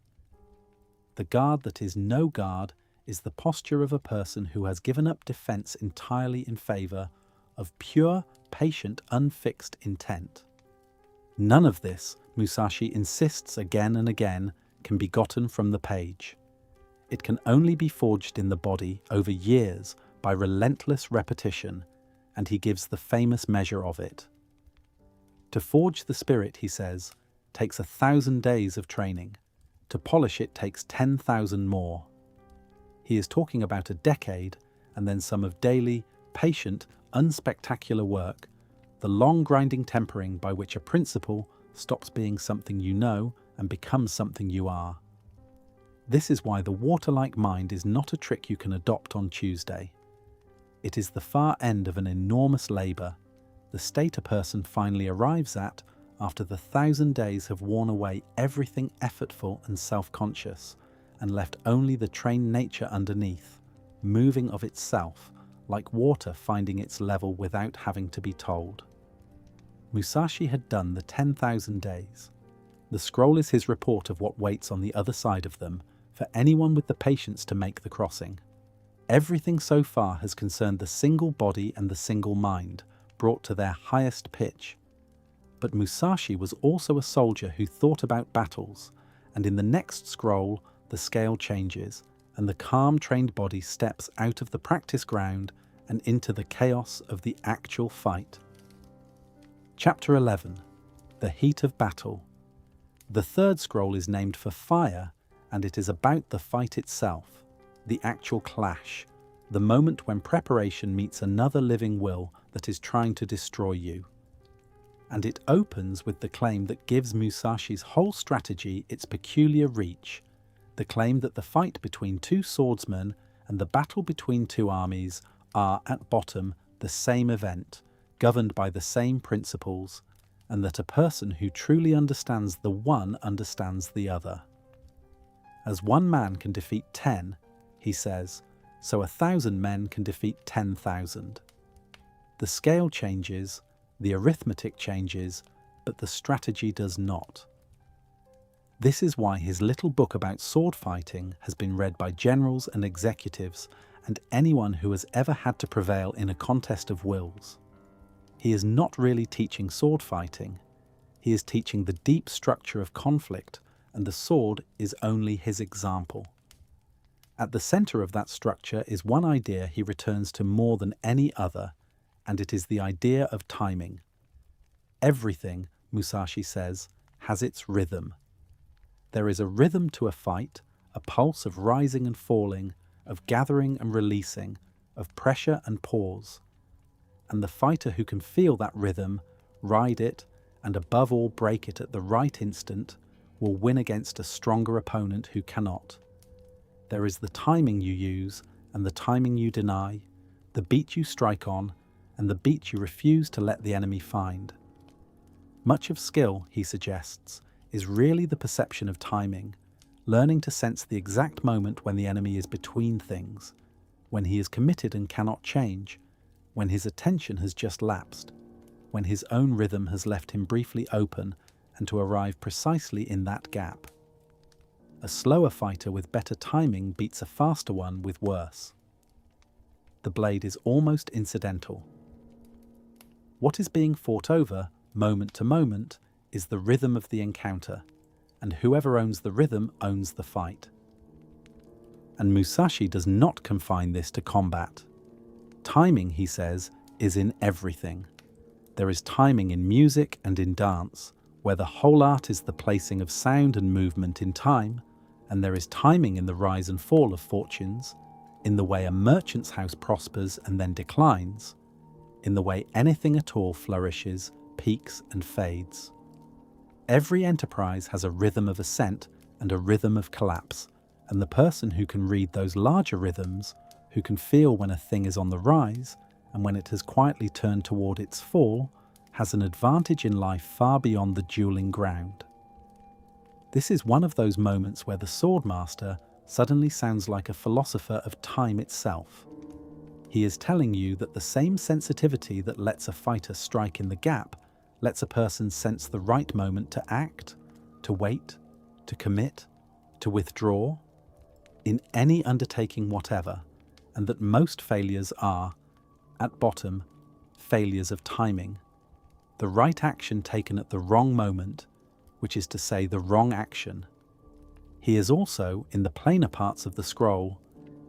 The guard that is no guard is the posture of a person who has given up defense entirely in favor of pure, patient, unfixed intent. None of this, Musashi insists again and again, can be gotten from the page. It can only be forged in the body over years by relentless repetition, and he gives the famous measure of it. To forge the spirit, he says, takes 1,000 days of training. To polish it takes 10,000 more. He is talking about a decade and then some of daily, patient, unspectacular work, the long grinding tempering by which a principle stops being something you know and becomes something you are. This is why the water-like mind is not a trick you can adopt on Tuesday. It is the far end of an enormous labour, the state a person finally arrives at after the 1,000 days have worn away everything effortful and self-conscious, and left only the trained nature underneath, moving of itself, like water finding its level without having to be told. Musashi had done the 10,000 days. The scroll is his report of what waits on the other side of them, for anyone with the patience to make the crossing. Everything so far has concerned the single body and the single mind, brought to their highest pitch. But Musashi was also a soldier who thought about battles, and in the next scroll, the scale changes, and the calm, trained body steps out of the practice ground and into the chaos of the actual fight. Chapter 11. The Heat of Battle. The third scroll is named for fire, and it is about the fight itself, the actual clash, the moment when preparation meets another living will that is trying to destroy you. And it opens with the claim that gives Musashi's whole strategy its peculiar reach, the claim that the fight between two swordsmen and the battle between two armies are, at bottom, the same event, governed by the same principles, and that a person who truly understands the one understands the other. As one man can defeat 10, he says, so 1,000 men can defeat 10,000. The scale changes, the arithmetic changes, but the strategy does not. This is why his little book about sword fighting has been read by generals and executives and anyone who has ever had to prevail in a contest of wills. He is not really teaching sword fighting. He is teaching the deep structure of conflict, and the sword is only his example. At the center of that structure is one idea he returns to more than any other, and it is the idea of timing. Everything, Musashi says, has its rhythm. There is a rhythm to a fight, a pulse of rising and falling, of gathering and releasing, of pressure and pause. And the fighter who can feel that rhythm, ride it, and above all break it at the right instant, will win against a stronger opponent who cannot. There is the timing you use and the timing you deny, the beat you strike on and the beat you refuse to let the enemy find. Much of skill, he suggests, is really the perception of timing, learning to sense the exact moment when the enemy is between things, when he is committed and cannot change, when his attention has just lapsed, when his own rhythm has left him briefly open, and to arrive precisely in that gap. A slower fighter with better timing beats a faster one with worse. The blade is almost incidental. What is being fought over, moment to moment, is the rhythm of the encounter, and whoever owns the rhythm owns the fight. And Musashi does not confine this to combat. Timing, he says, is in everything. There is timing in music and in dance, where the whole art is the placing of sound and movement in time, and there is timing in the rise and fall of fortunes, in the way a merchant's house prospers and then declines, in the way anything at all flourishes, peaks and fades. Every enterprise has a rhythm of ascent and a rhythm of collapse, and the person who can read those larger rhythms, who can feel when a thing is on the rise and when it has quietly turned toward its fall, has an advantage in life far beyond the dueling ground. This is one of those moments where the swordmaster suddenly sounds like a philosopher of time itself. He is telling you that the same sensitivity that lets a fighter strike in the gap lets a person sense the right moment to act, to wait, to commit, to withdraw, in any undertaking whatever, and that most failures are, at bottom, failures of timing. The right action taken at the wrong moment, which is to say the wrong action. He is also, in the plainer parts of the scroll,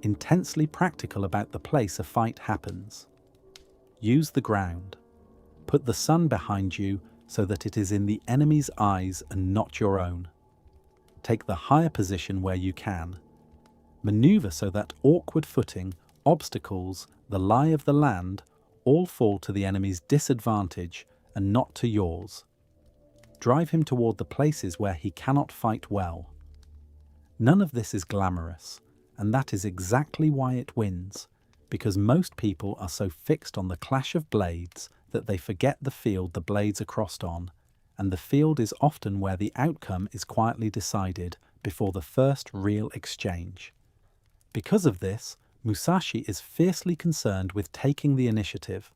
intensely practical about the place a fight happens. Use the ground. Put the sun behind you so that it is in the enemy's eyes and not your own. Take the higher position where you can. Maneuver so that awkward footing, obstacles, the lie of the land, all fall to the enemy's disadvantage and not to yours. Drive him toward the places where he cannot fight well. None of this is glamorous, and that is exactly why it wins, because most people are so fixed on the clash of blades that they forget the field the blades are crossed on, and the field is often where the outcome is quietly decided before the first real exchange. Because of this, Musashi is fiercely concerned with taking the initiative,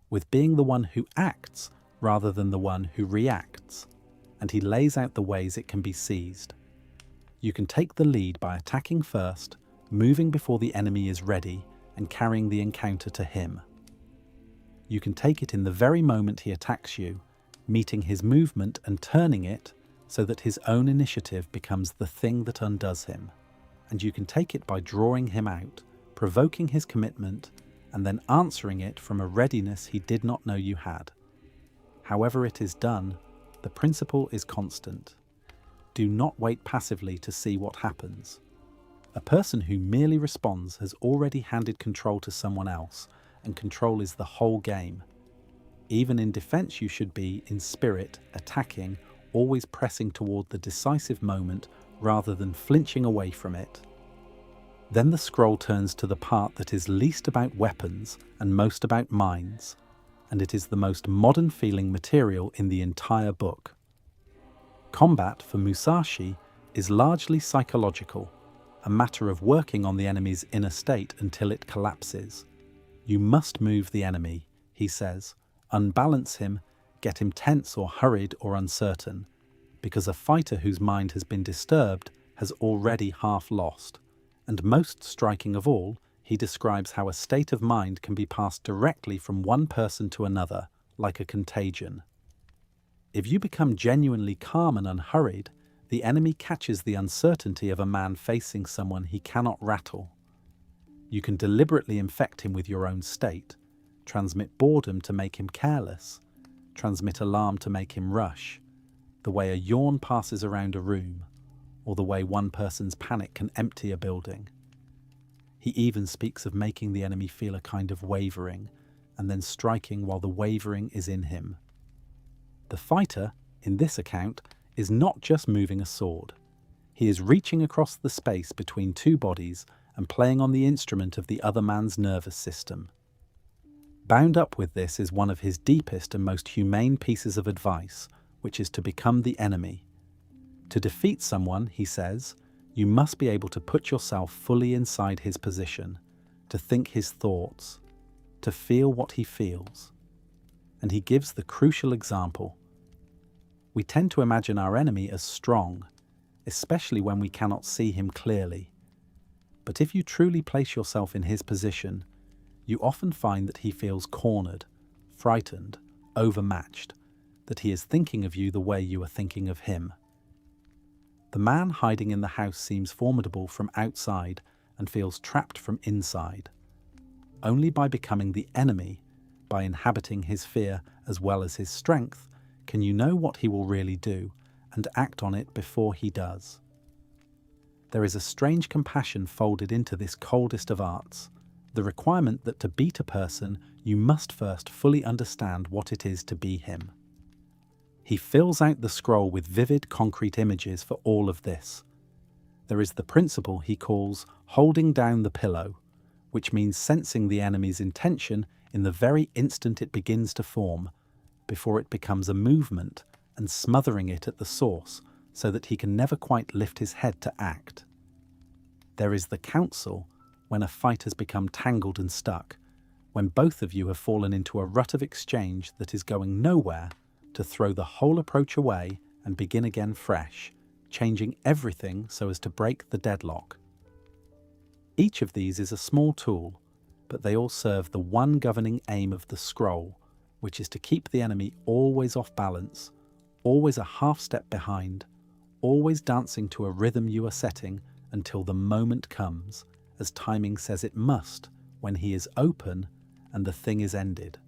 with being the one who acts rather than the one who reacts, and he lays out the ways it can be seized. You can take the lead by attacking first, moving before the enemy is ready, and carrying the encounter to him. You can take it in the very moment he attacks you, meeting his movement and turning it so that his own initiative becomes the thing that undoes him. And you can take it by drawing him out, provoking his commitment, and then answering it from a readiness he did not know you had. However it is done, the principle is constant. Do not wait passively to see what happens. A person who merely responds has already handed control to someone else, and control is the whole game. Even in defense you should be, in spirit, attacking, always pressing toward the decisive moment rather than flinching away from it. Then the scroll turns to the part that is least about weapons and most about minds, and it is the most modern-feeling material in the entire book. Combat for Musashi is largely psychological, a matter of working on the enemy's inner state until it collapses. You must move the enemy, he says, unbalance him, get him tense or hurried or uncertain, because a fighter whose mind has been disturbed has already half lost. And most striking of all, he describes how a state of mind can be passed directly from one person to another, like a contagion. If you become genuinely calm and unhurried, the enemy catches the uncertainty of a man facing someone he cannot rattle. You can deliberately infect him with your own state, transmit boredom to make him careless, transmit alarm to make him rush, the way a yawn passes around a room, or the way one person's panic can empty a building. He even speaks of making the enemy feel a kind of wavering, and then striking while the wavering is in him. The fighter, in this account, is not just moving a sword. He is reaching across the space between two bodies and playing on the instrument of the other man's nervous system. Bound up with this is one of his deepest and most humane pieces of advice, which is to become the enemy. To defeat someone, he says, you must be able to put yourself fully inside his position, to think his thoughts, to feel what he feels. And he gives the crucial example. We tend to imagine our enemy as strong, especially when we cannot see him clearly. But if you truly place yourself in his position, you often find that he feels cornered, frightened, overmatched, that he is thinking of you the way you are thinking of him. The man hiding in the house seems formidable from outside and feels trapped from inside. Only by becoming the enemy, by inhabiting his fear as well as his strength, can you know what he will really do and act on it before he does. There is a strange compassion folded into this coldest of arts, the requirement that to beat a person you must first fully understand what it is to be him. He fills out the scroll with vivid concrete images for all of this. There is the principle he calls holding down the pillow, which means sensing the enemy's intention in the very instant it begins to form, before it becomes a movement, and smothering it at the source so that he can never quite lift his head to act. There is the counsel when a fight has become tangled and stuck, when both of you have fallen into a rut of exchange that is going nowhere, to throw the whole approach away and begin again fresh, changing everything so as to break the deadlock. Each of these is a small tool, but they all serve the one governing aim of the scroll, which is to keep the enemy always off balance, always a half step behind, always dancing to a rhythm you are setting until the moment comes, as timing says it must, when he is open and the thing is ended.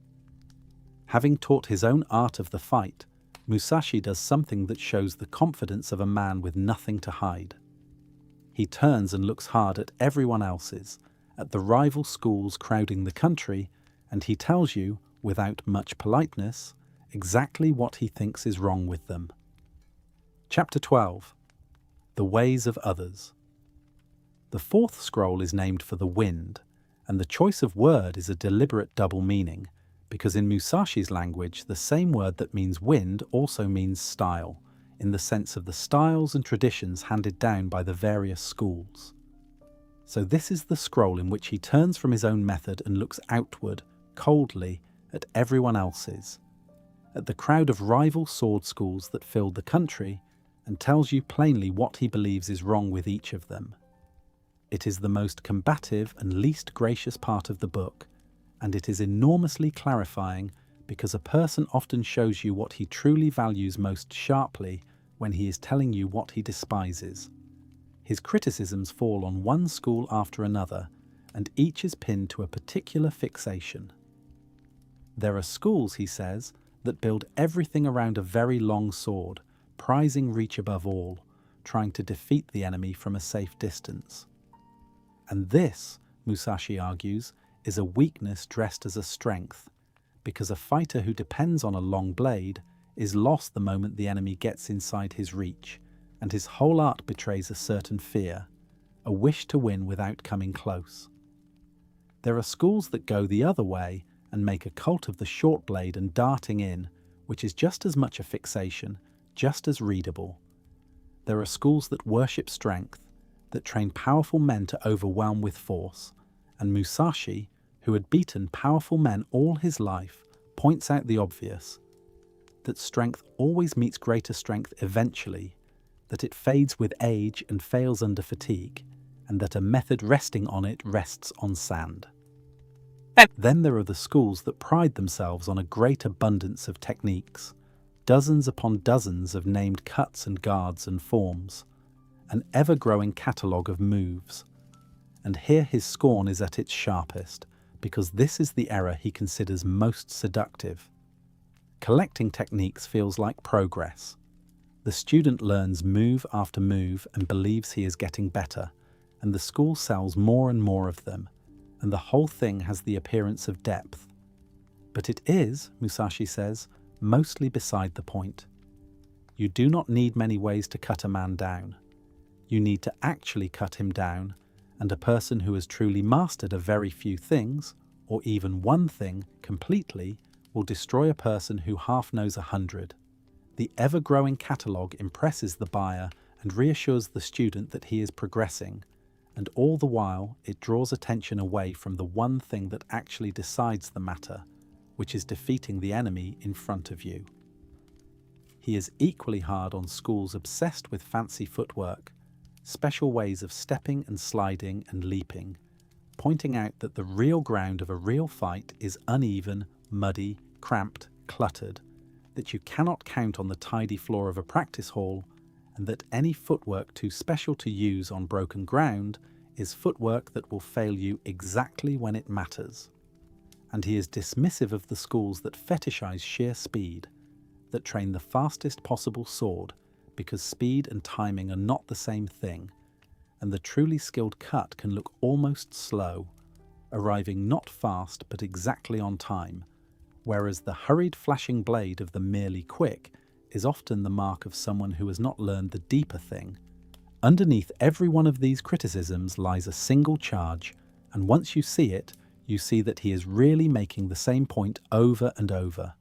Having taught his own art of the fight, Musashi does something that shows the confidence of a man with nothing to hide. He turns and looks hard at everyone else's, at the rival schools crowding the country, and he tells you, without much politeness, exactly what he thinks is wrong with them. Chapter 12. The Ways of Others. The fourth scroll is named for the wind, and the choice of word is a deliberate double meaning, because in Musashi's language, the same word that means wind also means style, in the sense of the styles and traditions handed down by the various schools. So this is the scroll in which he turns from his own method and looks outward, coldly, at everyone else's, at the crowd of rival sword schools that filled the country, and tells you plainly what he believes is wrong with each of them. It is the most combative and least gracious part of the book, and it is enormously clarifying because a person often shows you what he truly values most sharply when he is telling you what he despises. His criticisms fall on one school after another, and each is pinned to a particular fixation. There are schools, he says, that build everything around a very long sword, prizing reach above all, trying to defeat the enemy from a safe distance. And this, Musashi argues, is a weakness dressed as a strength, because a fighter who depends on a long blade is lost the moment the enemy gets inside his reach, and his whole art betrays a certain fear, a wish to win without coming close. There are schools that go the other way and make a cult of the short blade and darting in, which is just as much a fixation, just as readable. There are schools that worship strength, that train powerful men to overwhelm with force, and Musashi, who had beaten powerful men all his life, points out the obvious, that strength always meets greater strength eventually, that it fades with age and fails under fatigue, and that a method resting on it rests on sand. Then there are the schools that pride themselves on a great abundance of techniques, dozens upon dozens of named cuts and guards and forms, an ever-growing catalogue of moves. And here his scorn is at its sharpest, because this is the error he considers most seductive. Collecting techniques feels like progress. The student learns move after move and believes he is getting better, and the school sells more and more of them, and the whole thing has the appearance of depth. But it is, Musashi says, mostly beside the point. You do not need many ways to cut a man down. You need to actually cut him down, and a person who has truly mastered a very few things, or even one thing completely, will destroy a person who half knows 100. The ever-growing catalogue impresses the buyer and reassures the student that he is progressing, and all the while it draws attention away from the one thing that actually decides the matter, which is defeating the enemy in front of you. He is equally hard on schools obsessed with fancy footwork, special ways of stepping and sliding and leaping, pointing out that the real ground of a real fight is uneven, muddy, cramped, cluttered, that you cannot count on the tidy floor of a practice hall, and that any footwork too special to use on broken ground is footwork that will fail you exactly when it matters. And he is dismissive of the schools that fetishize sheer speed, that train the fastest possible sword, because speed and timing are not the same thing, and the truly skilled cut can look almost slow, arriving not fast but exactly on time, whereas the hurried flashing blade of the merely quick is often the mark of someone who has not learned the deeper thing. Underneath every one of these criticisms lies a single charge, and once you see it, you see that he is really making the same point over and over.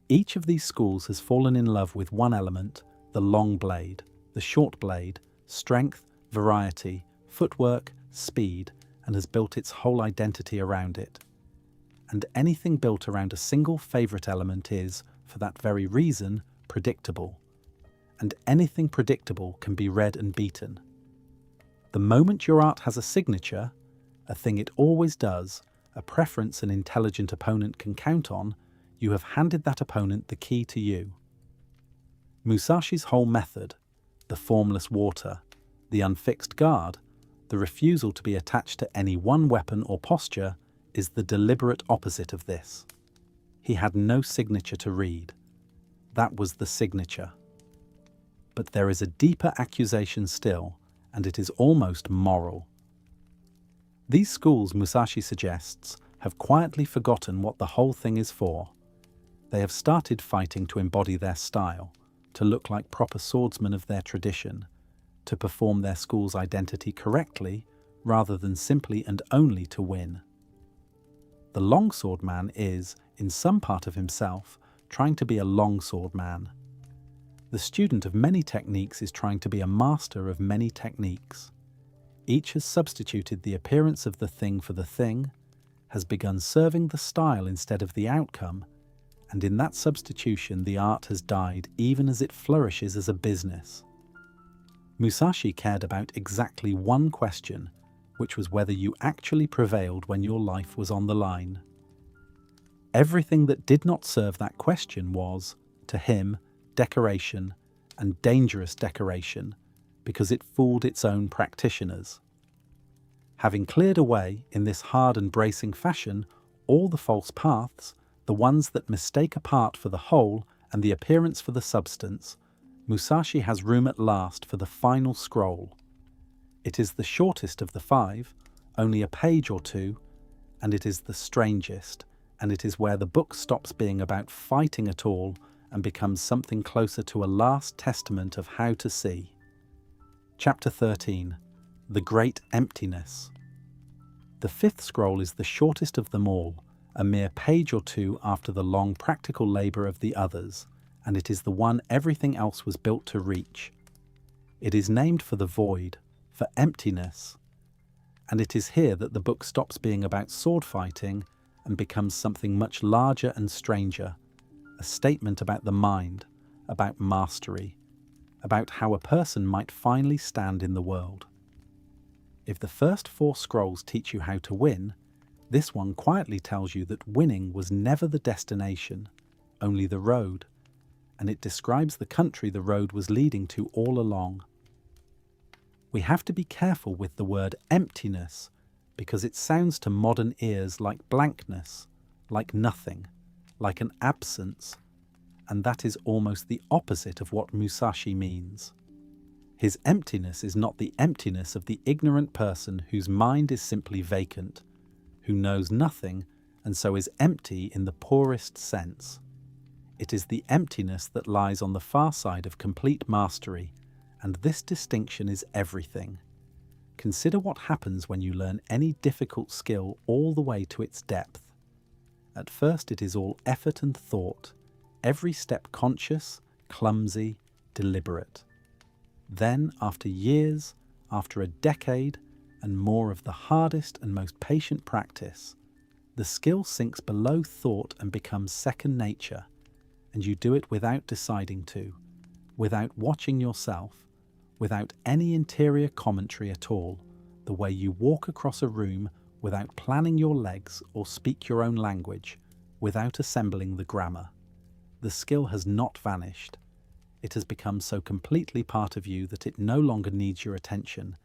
Each of these schools has fallen in love with one element, the long blade, the short blade, strength, variety, footwork, speed, and has built its whole identity around it. And anything built around a single favourite element is, for that very reason, predictable. And anything predictable can be read and beaten. The moment your art has a signature, a thing it always does, a preference an intelligent opponent can count on, you have handed that opponent the key to you. Musashi's whole method, the formless water, the unfixed guard, the refusal to be attached to any one weapon or posture, is the deliberate opposite of this. He had no signature to read. That was the signature. But there is a deeper accusation still, and it is almost moral. These schools, Musashi suggests, have quietly forgotten what the whole thing is for. They have started fighting to embody their style, to look like proper swordsmen of their tradition, to perform their school's identity correctly, rather than simply and only to win. The longsword man is, in some part of himself, trying to be a longsword man. The student of many techniques is trying to be a master of many techniques. Each has substituted the appearance of the thing for the thing, has begun serving the style instead of the outcome, and in that substitution the art has died even as it flourishes as a business. Musashi cared about exactly one question, which was whether you actually prevailed when your life was on the line. Everything that did not serve that question was, to him, decoration, and dangerous decoration, because it fooled its own practitioners. Having cleared away, in this hard and bracing fashion, all the false paths, the ones that mistake a part for the whole and the appearance for the substance, Musashi has room at last for the final scroll. It is the shortest of the 5, only a page or 2, and it is the strangest, and it is where the book stops being about fighting at all and becomes something closer to a last testament of how to see. Chapter 13. The Great Emptiness. The fifth scroll is the shortest of them all, a mere page or two after the long practical labour of the others, and it is the one everything else was built to reach. It is named for the void, for emptiness, and it is here that the book stops being about sword fighting and becomes something much larger and stranger, a statement about the mind, about mastery, about how a person might finally stand in the world. If the first 4 scrolls teach you how to win, this one quietly tells you that winning was never the destination, only the road, and it describes the country the road was leading to all along. We have to be careful with the word emptiness because it sounds to modern ears like blankness, like nothing, like an absence, and that is almost the opposite of what Musashi means. His emptiness is not the emptiness of the ignorant person whose mind is simply vacant, who knows nothing and so is empty in the poorest sense. It is the emptiness that lies on the far side of complete mastery, and this distinction is everything. Consider what happens when you learn any difficult skill all the way to its depth. At first it is all effort and thought, every step conscious, clumsy, deliberate. Then, after years, after a decade, and more of the hardest and most patient practice, the skill sinks below thought and becomes second nature, and you do it without deciding to, without watching yourself, without any interior commentary at all, the way you walk across a room without planning your legs or speak your own language, without assembling the grammar. The skill has not vanished. It has become so completely part of you that it no longer needs your attention,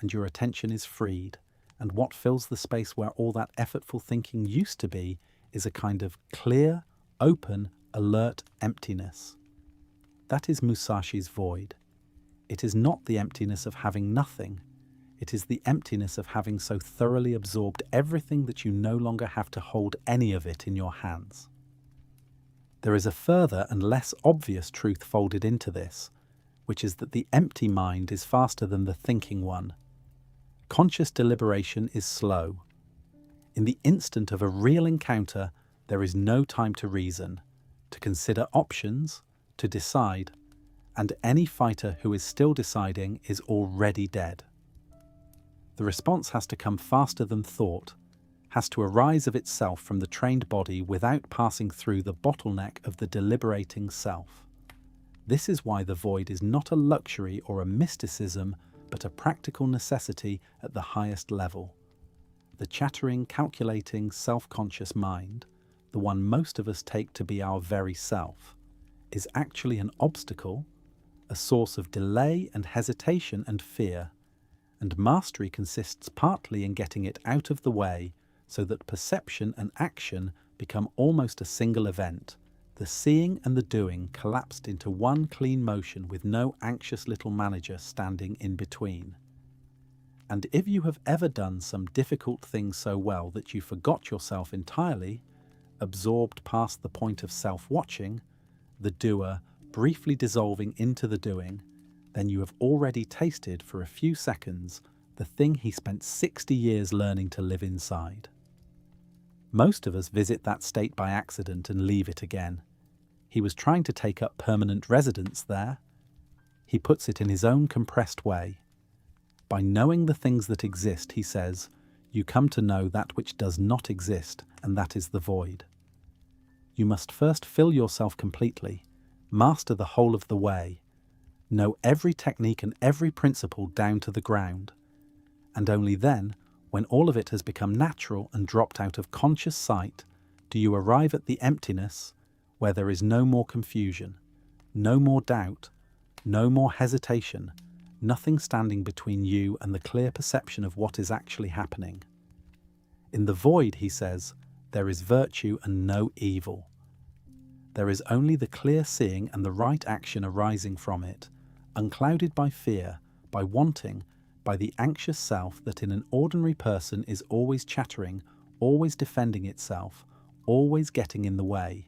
and your attention is freed, and what fills the space where all that effortful thinking used to be is a kind of clear, open, alert emptiness. That is Musashi's void. It is not the emptiness of having nothing. It is the emptiness of having so thoroughly absorbed everything that you no longer have to hold any of it in your hands. There is a further and less obvious truth folded into this, which is that the empty mind is faster than the thinking one. Conscious deliberation is slow. In the instant of a real encounter, there is no time to reason, to consider options, to decide, and any fighter who is still deciding is already dead. The response has to come faster than thought, has to arise of itself from the trained body without passing through the bottleneck of the deliberating self. This is why the void is not a luxury or a mysticism, but a practical necessity at the highest level. The chattering, calculating, self-conscious mind, the one most of us take to be our very self, is actually an obstacle, a source of delay and hesitation and fear, and mastery consists partly in getting it out of the way so that perception and action become almost a single event, the seeing and the doing collapsed into one clean motion with no anxious little manager standing in between. And if you have ever done some difficult thing so well that you forgot yourself entirely, absorbed past the point of self-watching, the doer briefly dissolving into the doing, then you have already tasted for a few seconds the thing he spent 60 years learning to live inside. Most of us visit that state by accident and leave it again. He was trying to take up permanent residence there. He puts it in his own compressed way. By knowing the things that exist, he says, you come to know that which does not exist, and that is the void. You must first fill yourself completely, master the whole of the way, know every technique and every principle down to the ground, and only then, when all of it has become natural and dropped out of conscious sight, do you arrive at the emptiness where there is no more confusion, no more doubt, no more hesitation, nothing standing between you and the clear perception of what is actually happening. In the void, he says, there is virtue and no evil. There is only the clear seeing and the right action arising from it, unclouded by fear, by wanting, by the anxious self that in an ordinary person is always chattering, always defending itself, always getting in the way.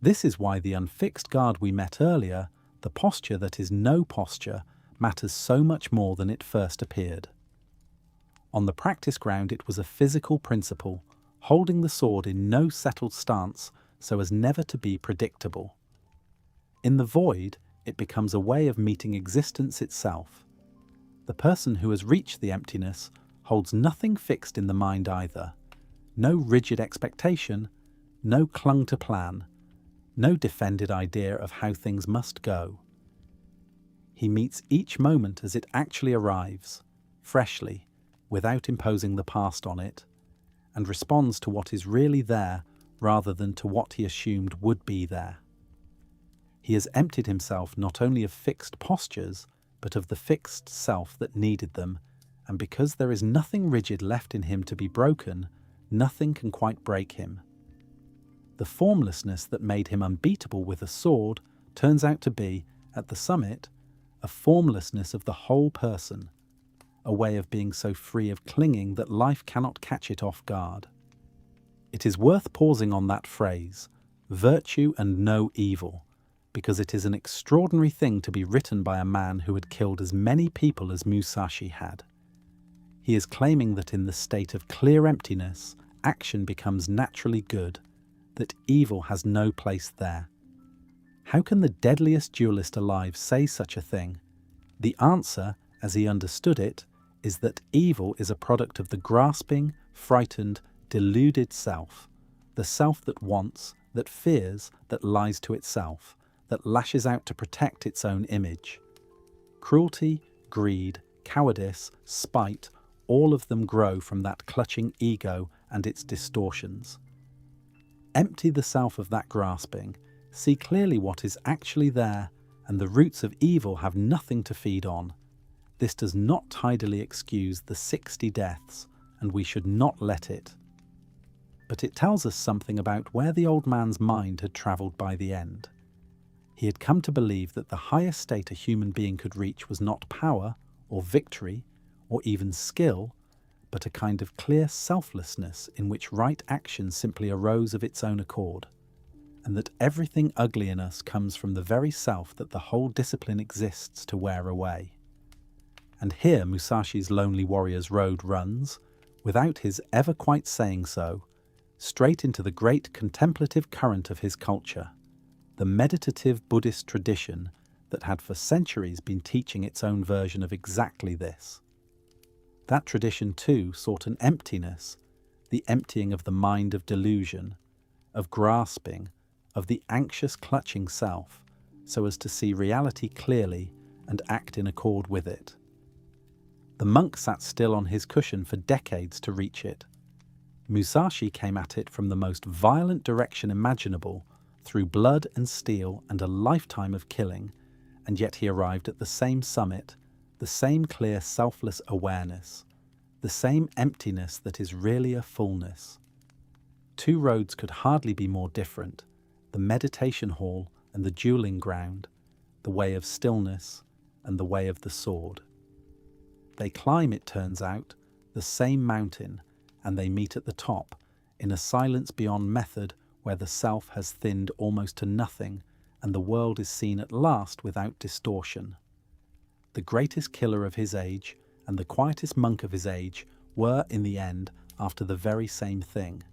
This is why the unfixed guard we met earlier, the posture that is no posture, matters so much more than it first appeared. On the practice ground it was a physical principle, holding the sword in no settled stance so as never to be predictable. In the void, it becomes a way of meeting existence itself. The person who has reached the emptiness holds nothing fixed in the mind either. No rigid expectation, no clung to plan, no defended idea of how things must go. He meets each moment as it actually arrives, freshly, without imposing the past on it, and responds to what is really there rather than to what he assumed would be there. He has emptied himself not only of fixed postures, but of the fixed self that needed them, and because there is nothing rigid left in him to be broken, nothing can quite break him. The formlessness that made him unbeatable with a sword turns out to be, at the summit, a formlessness of the whole person, a way of being so free of clinging that life cannot catch it off guard. It is worth pausing on that phrase, virtue and no evil, because it is an extraordinary thing to be written by a man who had killed as many people as Musashi had. He is claiming that in the state of clear emptiness, action becomes naturally good, that evil has no place there. How can the deadliest duelist alive say such a thing? The answer, as he understood it, is that evil is a product of the grasping, frightened, deluded self, the self that wants, that fears, that lies to itself, that lashes out to protect its own image. Cruelty, greed, cowardice, spite, all of them grow from that clutching ego and its distortions. Empty the self of that grasping, see clearly what is actually there, and the roots of evil have nothing to feed on. This does not tidily excuse the 60 deaths, and we should not let it. But it tells us something about where the old man's mind had travelled by the end. He had come to believe that the highest state a human being could reach was not power, or victory, or even skill, but a kind of clear selflessness in which right action simply arose of its own accord, and that everything ugly in us comes from the very self that the whole discipline exists to wear away. And here Musashi's lonely warrior's road runs, without his ever quite saying so, straight into the great contemplative current of his culture, the meditative Buddhist tradition that had for centuries been teaching its own version of exactly this. That tradition too sought an emptiness, the emptying of the mind of delusion, of grasping, of the anxious clutching self, so as to see reality clearly and act in accord with it. The monk sat still on his cushion for decades to reach it. Musashi came at it from the most violent direction imaginable, through blood and steel and a lifetime of killing, and yet he arrived at the same summit, the same clear selfless awareness, the same emptiness that is really a fullness. Two roads could hardly be more different, the meditation hall and the dueling ground, the way of stillness and the way of the sword. They climb, it turns out, the same mountain, and they meet at the top, in a silence beyond method where the self has thinned almost to nothing and the world is seen at last without distortion. The greatest killer of his age and the quietest monk of his age were, in the end, after the very same thing.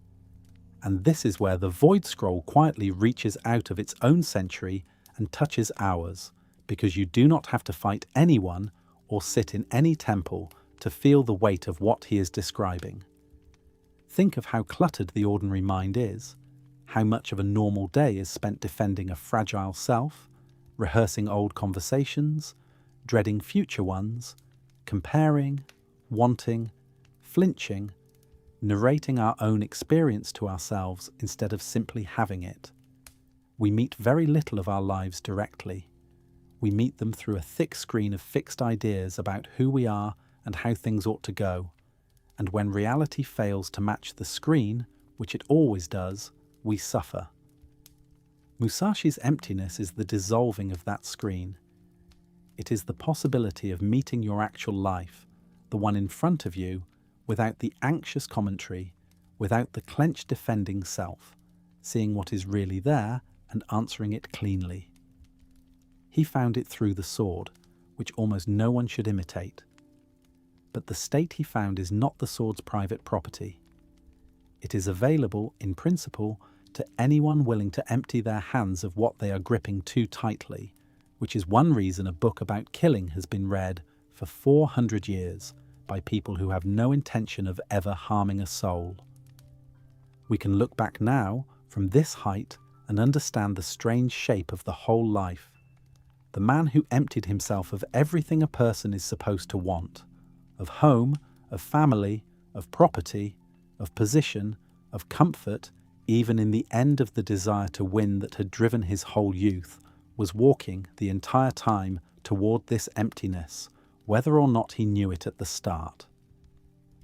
And this is where the Void Scroll quietly reaches out of its own century and touches ours, because you do not have to fight anyone or sit in any temple to feel the weight of what he is describing. Think of how cluttered the ordinary mind is, how much of a normal day is spent defending a fragile self, rehearsing old conversations, dreading future ones, comparing, wanting, flinching, narrating our own experience to ourselves instead of simply having it. We meet very little of our lives directly. We meet them through a thick screen of fixed ideas about who we are and how things ought to go. And when reality fails to match the screen, which it always does, we suffer. Musashi's emptiness is the dissolving of that screen. It is the possibility of meeting your actual life, the one in front of you, without the anxious commentary, without the clenched defending self, seeing what is really there and answering it cleanly. He found it through the sword, which almost no one should imitate. But the state he found is not the sword's private property. It is available, in principle, to anyone willing to empty their hands of what they are gripping too tightly, which is one reason a book about killing has been read for 400 years by people who have no intention of ever harming a soul. We can look back now from this height and understand the strange shape of the whole life. The man who emptied himself of everything a person is supposed to want, of home, of family, of property, of position, of comfort, even in the end of the desire to win that had driven his whole youth, was walking the entire time toward this emptiness, whether or not he knew it at the start.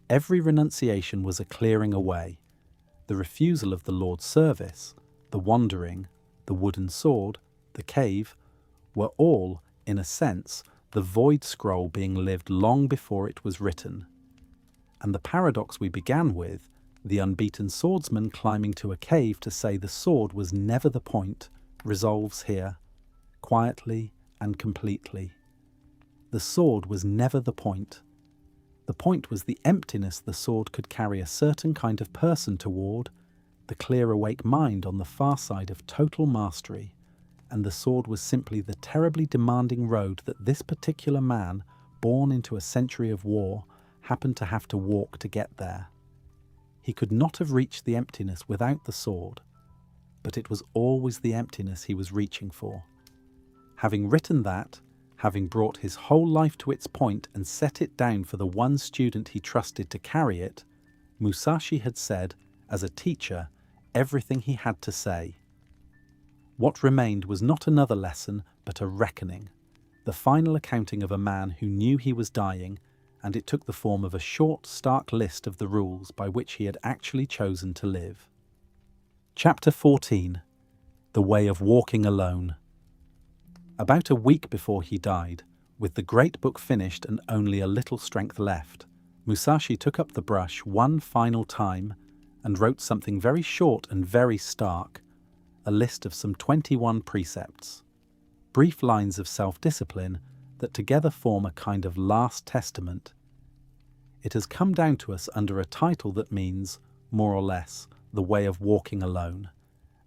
Every renunciation was a clearing away. The refusal of the Lord's service, the wandering, the wooden sword, the cave, were all, in a sense, the void scroll being lived long before it was written. And the paradox we began with, the unbeaten swordsman climbing to a cave to say the sword was never the point, resolves here, quietly and completely. The sword was never the point. The point was the emptiness the sword could carry a certain kind of person toward, the clear awake mind on the far side of total mastery, and the sword was simply the terribly demanding road that this particular man, born into a century of war, happened to have to walk to get there. He could not have reached the emptiness without the sword, but it was always the emptiness he was reaching for. Having written that, having brought his whole life to its point and set it down for the one student he trusted to carry it, Musashi had said, as a teacher, everything he had to say. What remained was not another lesson, but a reckoning, the final accounting of a man who knew he was dying, and it took the form of a short, stark list of the rules by which he had actually chosen to live. Chapter 14. The Way of Walking Alone. About a week before he died, with the great book finished and only a little strength left, Musashi took up the brush one final time and wrote something very short and very stark, a list of some 21 precepts, brief lines of self-discipline that together form a kind of last testament. It has come down to us under a title that means, more or less, the way of walking alone.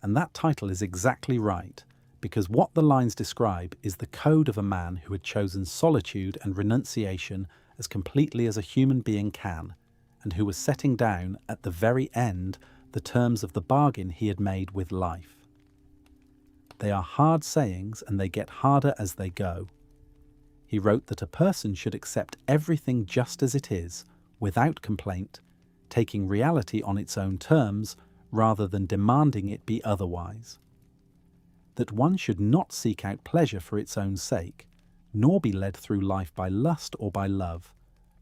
And that title is exactly right, because what the lines describe is the code of a man who had chosen solitude and renunciation as completely as a human being can, and who was setting down, at the very end, the terms of the bargain he had made with life. They are hard sayings, and they get harder as they go. He wrote that a person should accept everything just as it is, without complaint, taking reality on its own terms, rather than demanding it be otherwise. That one should not seek out pleasure for its own sake, nor be led through life by lust or by love,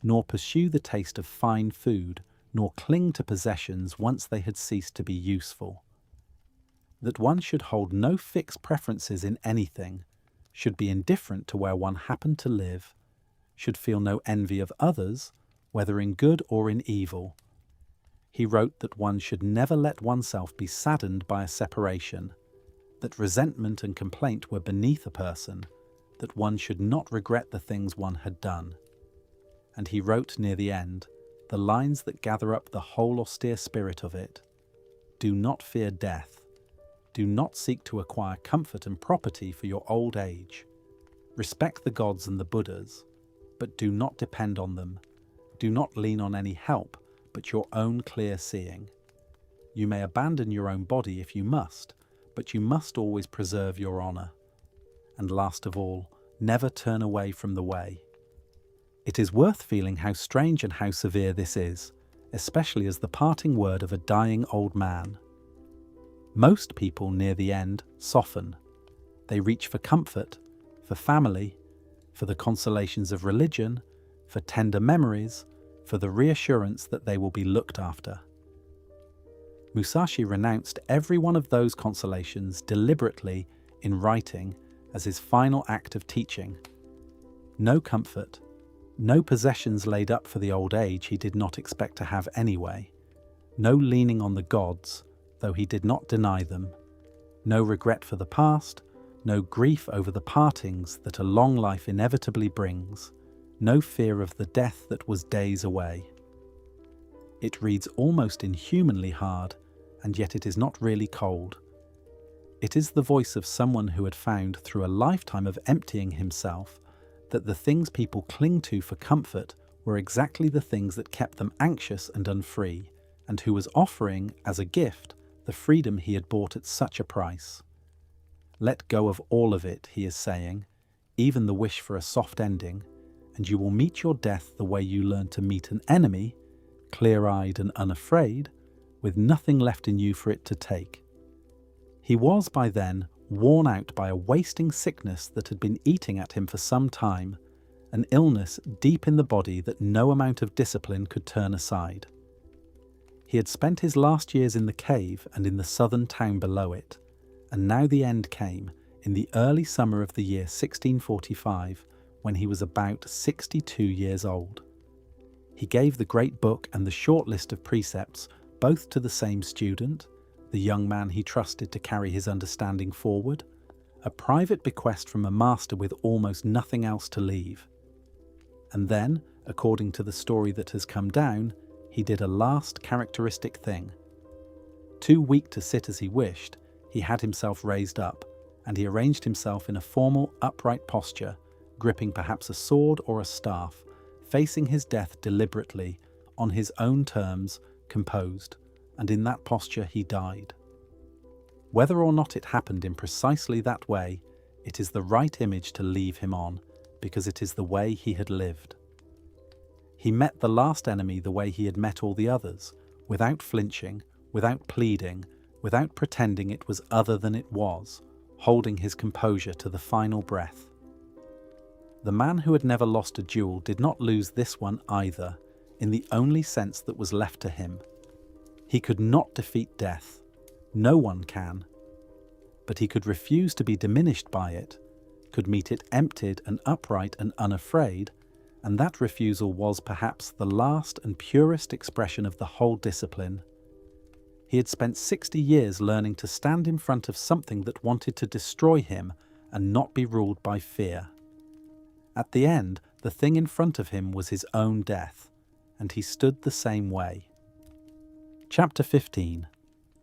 nor pursue the taste of fine food, nor cling to possessions once they had ceased to be useful. That one should hold no fixed preferences in anything, should be indifferent to where one happened to live, should feel no envy of others, whether in good or in evil. He wrote that one should never let oneself be saddened by a separation, that resentment and complaint were beneath a person, that one should not regret the things one had done. And he wrote near the end the lines that gather up the whole austere spirit of it. Do not fear death. Do not seek to acquire comfort and property for your old age. Respect the gods and the Buddhas, but do not depend on them. Do not lean on any help but your own clear seeing. You may abandon your own body if you must, but you must always preserve your honor. And last of all, never turn away from the way. It is worth feeling how strange and how severe this is, especially as the parting word of a dying old man. Most people near the end soften. They reach for comfort, for family, for the consolations of religion, for tender memories, for the reassurance that they will be looked after. Musashi renounced every one of those consolations deliberately in writing as his final act of teaching. No comfort, no possessions laid up for the old age he did not expect to have anyway, no leaning on the gods, though he did not deny them, No regret for the past, no grief over the partings that a long life inevitably brings, no fear of the death that was days away. It reads almost inhumanly hard, and yet it is not really cold. It is the voice of someone who had found, through a lifetime of emptying himself, that the things people cling to for comfort were exactly the things that kept them anxious and unfree, and who was offering, as a gift, the freedom he had bought at such a price. Let go of all of it, he is saying, even the wish for a soft ending, and you will meet your death the way you learn to meet an enemy, clear-eyed and unafraid, with nothing left in you for it to take. He was by then worn out by a wasting sickness that had been eating at him for some time, an illness deep in the body that no amount of discipline could turn aside. He had spent his last years in the cave and in the southern town below it, and now the end came in the early summer of the year 1645, when he was about 62 years old. He gave the great book and the short list of precepts both to the same student, the young man he trusted to carry his understanding forward, a private bequest from a master with almost nothing else to leave. And then, according to the story that has come down, he did a last characteristic thing. Too weak to sit as he wished, he had himself raised up, and he arranged himself in a formal, upright posture, gripping perhaps a sword or a staff, facing his death deliberately, on his own terms, composed, and in that posture he died. Whether or not it happened in precisely that way, it is the right image to leave him on, because it is the way he had lived. He met the last enemy the way he had met all the others, without flinching, without pleading, without pretending it was other than it was, holding his composure to the final breath. The man who had never lost a duel did not lose this one either, in the only sense that was left to him. He could not defeat death. No one can. But he could refuse to be diminished by it, could meet it emptied and upright and unafraid, and that refusal was perhaps the last and purest expression of the whole discipline. He had spent 60 years learning to stand in front of something that wanted to destroy him and not be ruled by fear. At the end, the thing in front of him was his own death, and he stood the same way. Chapter 15.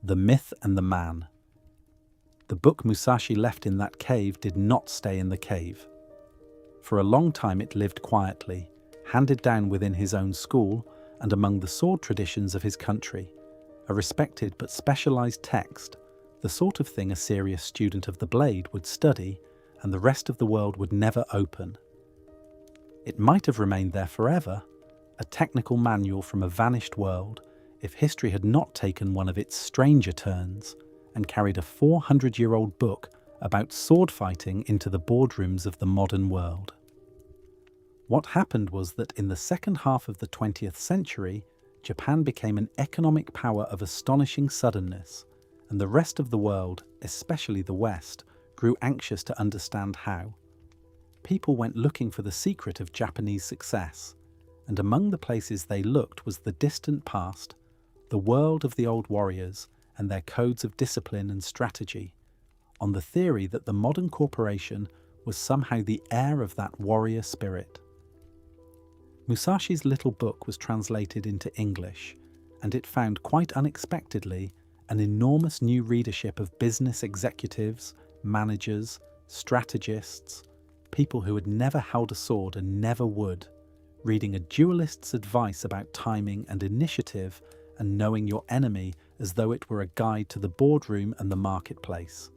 The Myth and the Man. The book Musashi left in that cave did not stay in the cave. For a long time it lived quietly, handed down within his own school and among the sword traditions of his country, a respected but specialized text, the sort of thing a serious student of the blade would study and the rest of the world would never open. It might have remained there forever, a technical manual from a vanished world, if history had not taken one of its stranger turns and carried a 400-year-old book about sword fighting into the boardrooms of the modern world. What happened was that in the second half of the 20th century, Japan became an economic power of astonishing suddenness, and the rest of the world, especially the West, grew anxious to understand how. People went looking for the secret of Japanese success, and among the places they looked was the distant past, the world of the old warriors and their codes of discipline and strategy, on the theory that the modern corporation was somehow the heir of that warrior spirit. Musashi's little book was translated into English, and it found quite unexpectedly an enormous new readership of business executives, managers, strategists, people who had never held a sword and never would, reading a duelist's advice about timing and initiative and knowing your enemy as though it were a guide to the boardroom and the marketplace.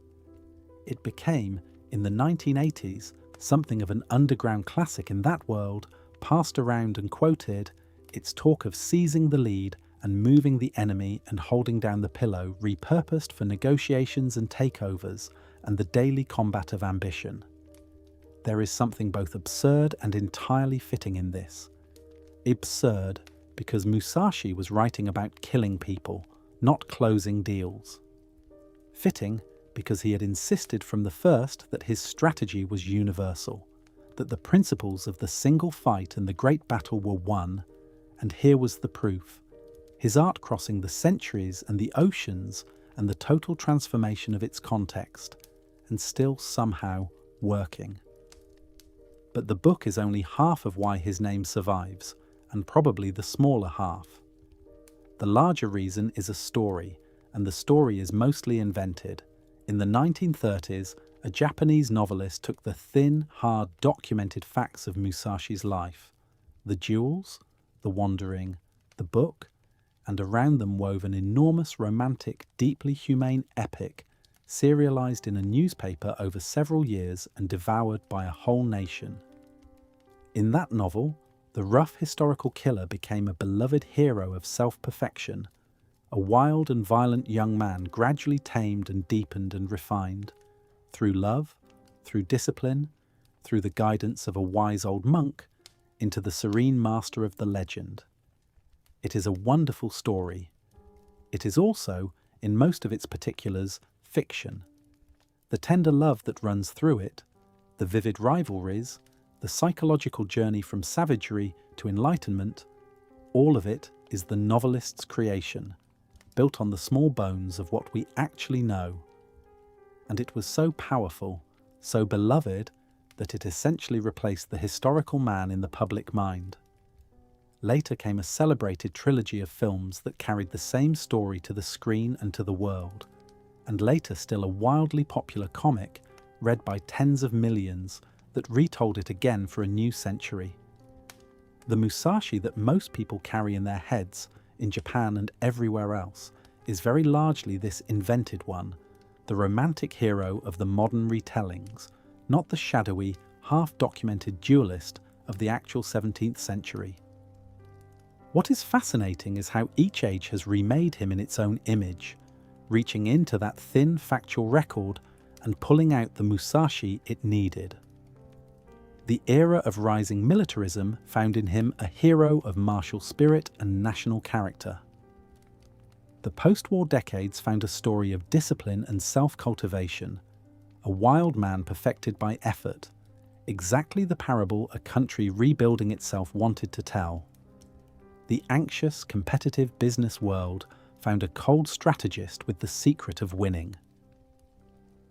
It became, in the 1980s, something of an underground classic in that world, passed around and quoted, its talk of seizing the lead and moving the enemy and holding down the pillow repurposed for negotiations and takeovers and the daily combat of ambition. There is something both absurd and entirely fitting in this. Absurd because Musashi was writing about killing people, not closing deals. Fitting because he had insisted from the first that his strategy was universal, that the principles of the single fight and the great battle were one, and here was the proof. His art crossing the centuries and the oceans and the total transformation of its context, and still somehow working. But the book is only half of why his name survives, and probably the smaller half. The larger reason is a story, and the story is mostly invented. In the 1930s, a Japanese novelist took the thin, hard, documented facts of Musashi's life, the duels, the wandering, the book, and around them wove an enormous, romantic, deeply humane epic, serialized in a newspaper over several years and devoured by a whole nation. In that novel, the rough historical killer became a beloved hero of self-perfection, a wild and violent young man gradually tamed and deepened and refined, through love, through discipline, through the guidance of a wise old monk, into the serene master of the legend. It is a wonderful story. It is also, in most of its particulars, fiction. The tender love that runs through it, the vivid rivalries, the psychological journey from savagery to enlightenment, all of it is the novelist's creation, built on the small bones of what we actually know. And it was so powerful, so beloved, that it essentially replaced the historical man in the public mind. Later came a celebrated trilogy of films that carried the same story to the screen and to the world, and later still a wildly popular comic read by tens of millions that retold it again for a new century. The Musashi that most people carry in their heads, in Japan and everywhere else, is very largely this invented one, the romantic hero of the modern retellings, not the shadowy, half-documented duelist of the actual 17th century. What is fascinating is how each age has remade him in its own image, reaching into that thin factual record and pulling out the Musashi it needed. The era of rising militarism found in him a hero of martial spirit and national character. The post-war decades found a story of discipline and self-cultivation, a wild man perfected by effort, exactly the parable a country rebuilding itself wanted to tell. The anxious, competitive business world found a cold strategist with the secret of winning.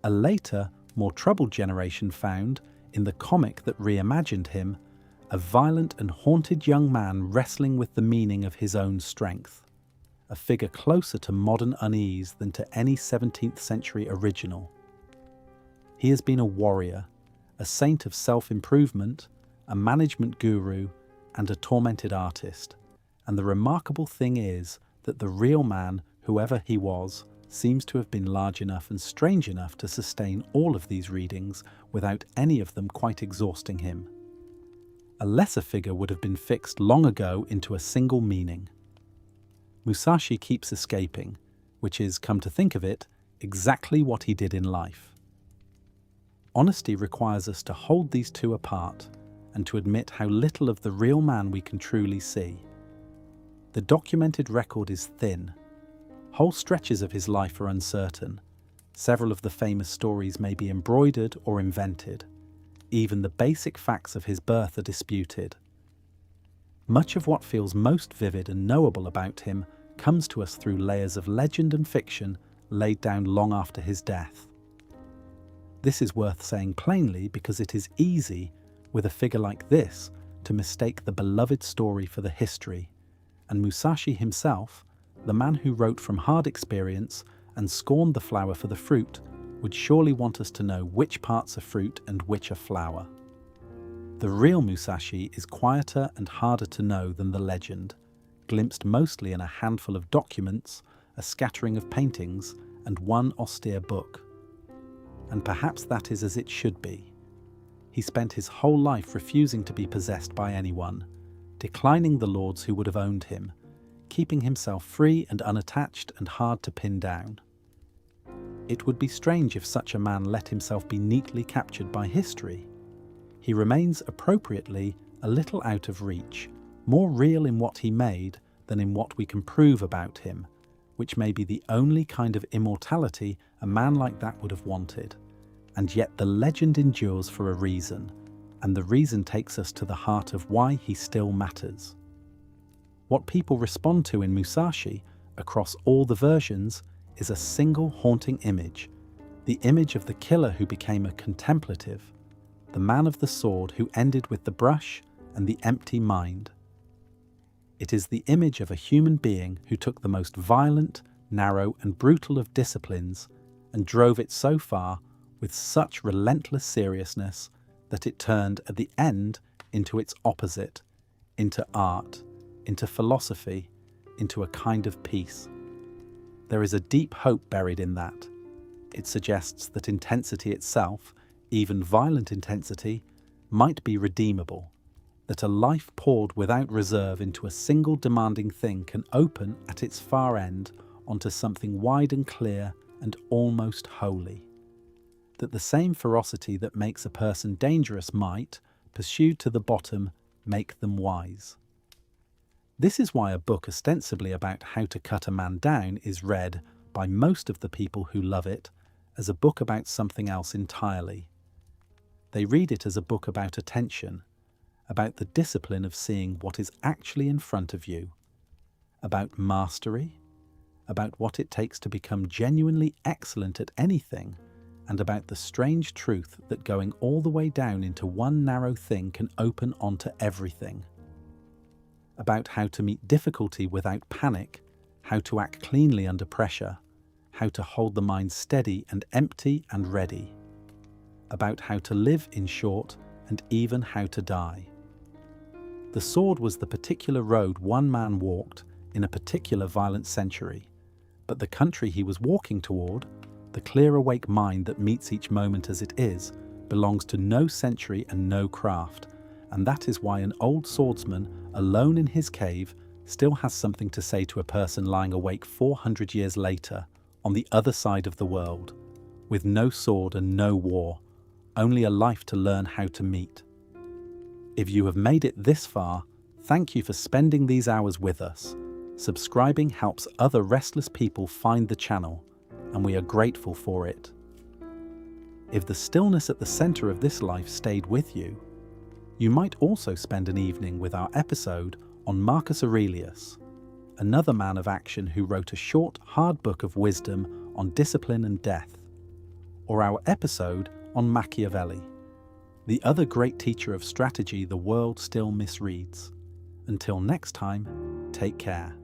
A later, more troubled generation found, in the comic that reimagined him, a violent and haunted young man wrestling with the meaning of his own strength, a figure closer to modern unease than to any 17th century original. He has been a warrior, a saint of self-improvement, a management guru, and a tormented artist. And the remarkable thing is that the real man, whoever he was, seems to have been large enough and strange enough to sustain all of these readings without any of them quite exhausting him. A lesser figure would have been fixed long ago into a single meaning. Musashi keeps escaping, which is, come to think of it, exactly what he did in life. Honesty requires us to hold these two apart and to admit how little of the real man we can truly see. The documented record is thin. Whole stretches of his life are uncertain. Several of the famous stories may be embroidered or invented. Even the basic facts of his birth are disputed. Much of what feels most vivid and knowable about him comes to us through layers of legend and fiction laid down long after his death. This is worth saying plainly because it is easy, with a figure like this, to mistake the beloved story for the history, and Musashi himself, the man who wrote from hard experience and scorned the flower for the fruit, would surely want us to know which parts are fruit and which are flower. The real Musashi is quieter and harder to know than the legend, glimpsed mostly in a handful of documents, a scattering of paintings, and one austere book. And perhaps that is as it should be. He spent his whole life refusing to be possessed by anyone, declining the lords who would have owned him, keeping himself free and unattached and hard to pin down. It would be strange if such a man let himself be neatly captured by history. He remains appropriately a little out of reach, more real in what he made than in what we can prove about him, which may be the only kind of immortality a man like that would have wanted. And yet the legend endures for a reason, and the reason takes us to the heart of why he still matters. What people respond to in Musashi, across all the versions, is a single haunting image, the image of the killer who became a contemplative, the man of the sword who ended with the brush and the empty mind. It is the image of a human being who took the most violent, narrow, and brutal of disciplines and drove it so far with such relentless seriousness that it turned at the end into its opposite, into art, into philosophy, into a kind of peace. There is a deep hope buried in that. It suggests that intensity itself, even violent intensity, might be redeemable, that a life poured without reserve into a single demanding thing can open at its far end onto something wide and clear and almost holy. That the same ferocity that makes a person dangerous might, pursued to the bottom, make them wise. This is why a book ostensibly about how to cut a man down is read, by most of the people who love it, as a book about something else entirely. They read it as a book about attention, about the discipline of seeing what is actually in front of you, about mastery, about what it takes to become genuinely excellent at anything, and about the strange truth that going all the way down into one narrow thing can open onto everything. About how to meet difficulty without panic, how to act cleanly under pressure, how to hold the mind steady and empty and ready. About how to live, in short, and even how to die. The sword was the particular road one man walked in a particular violent century, but the country he was walking toward, the clear awake mind that meets each moment as it is, belongs to no century and no craft, and that is why an old swordsman, alone in his cave, still has something to say to a person lying awake 400 years later, on the other side of the world, with no sword and no war, only a life to learn how to meet. If you have made it this far, thank you for spending these hours with us. Subscribing helps other restless people find the channel, and we are grateful for it. If the stillness at the center of this life stayed with you, you might also spend an evening with our episode on Marcus Aurelius, another man of action who wrote a short, hard book of wisdom on discipline and death, or our episode on Machiavelli, the other great teacher of strategy the world still misreads. Until next time, take care.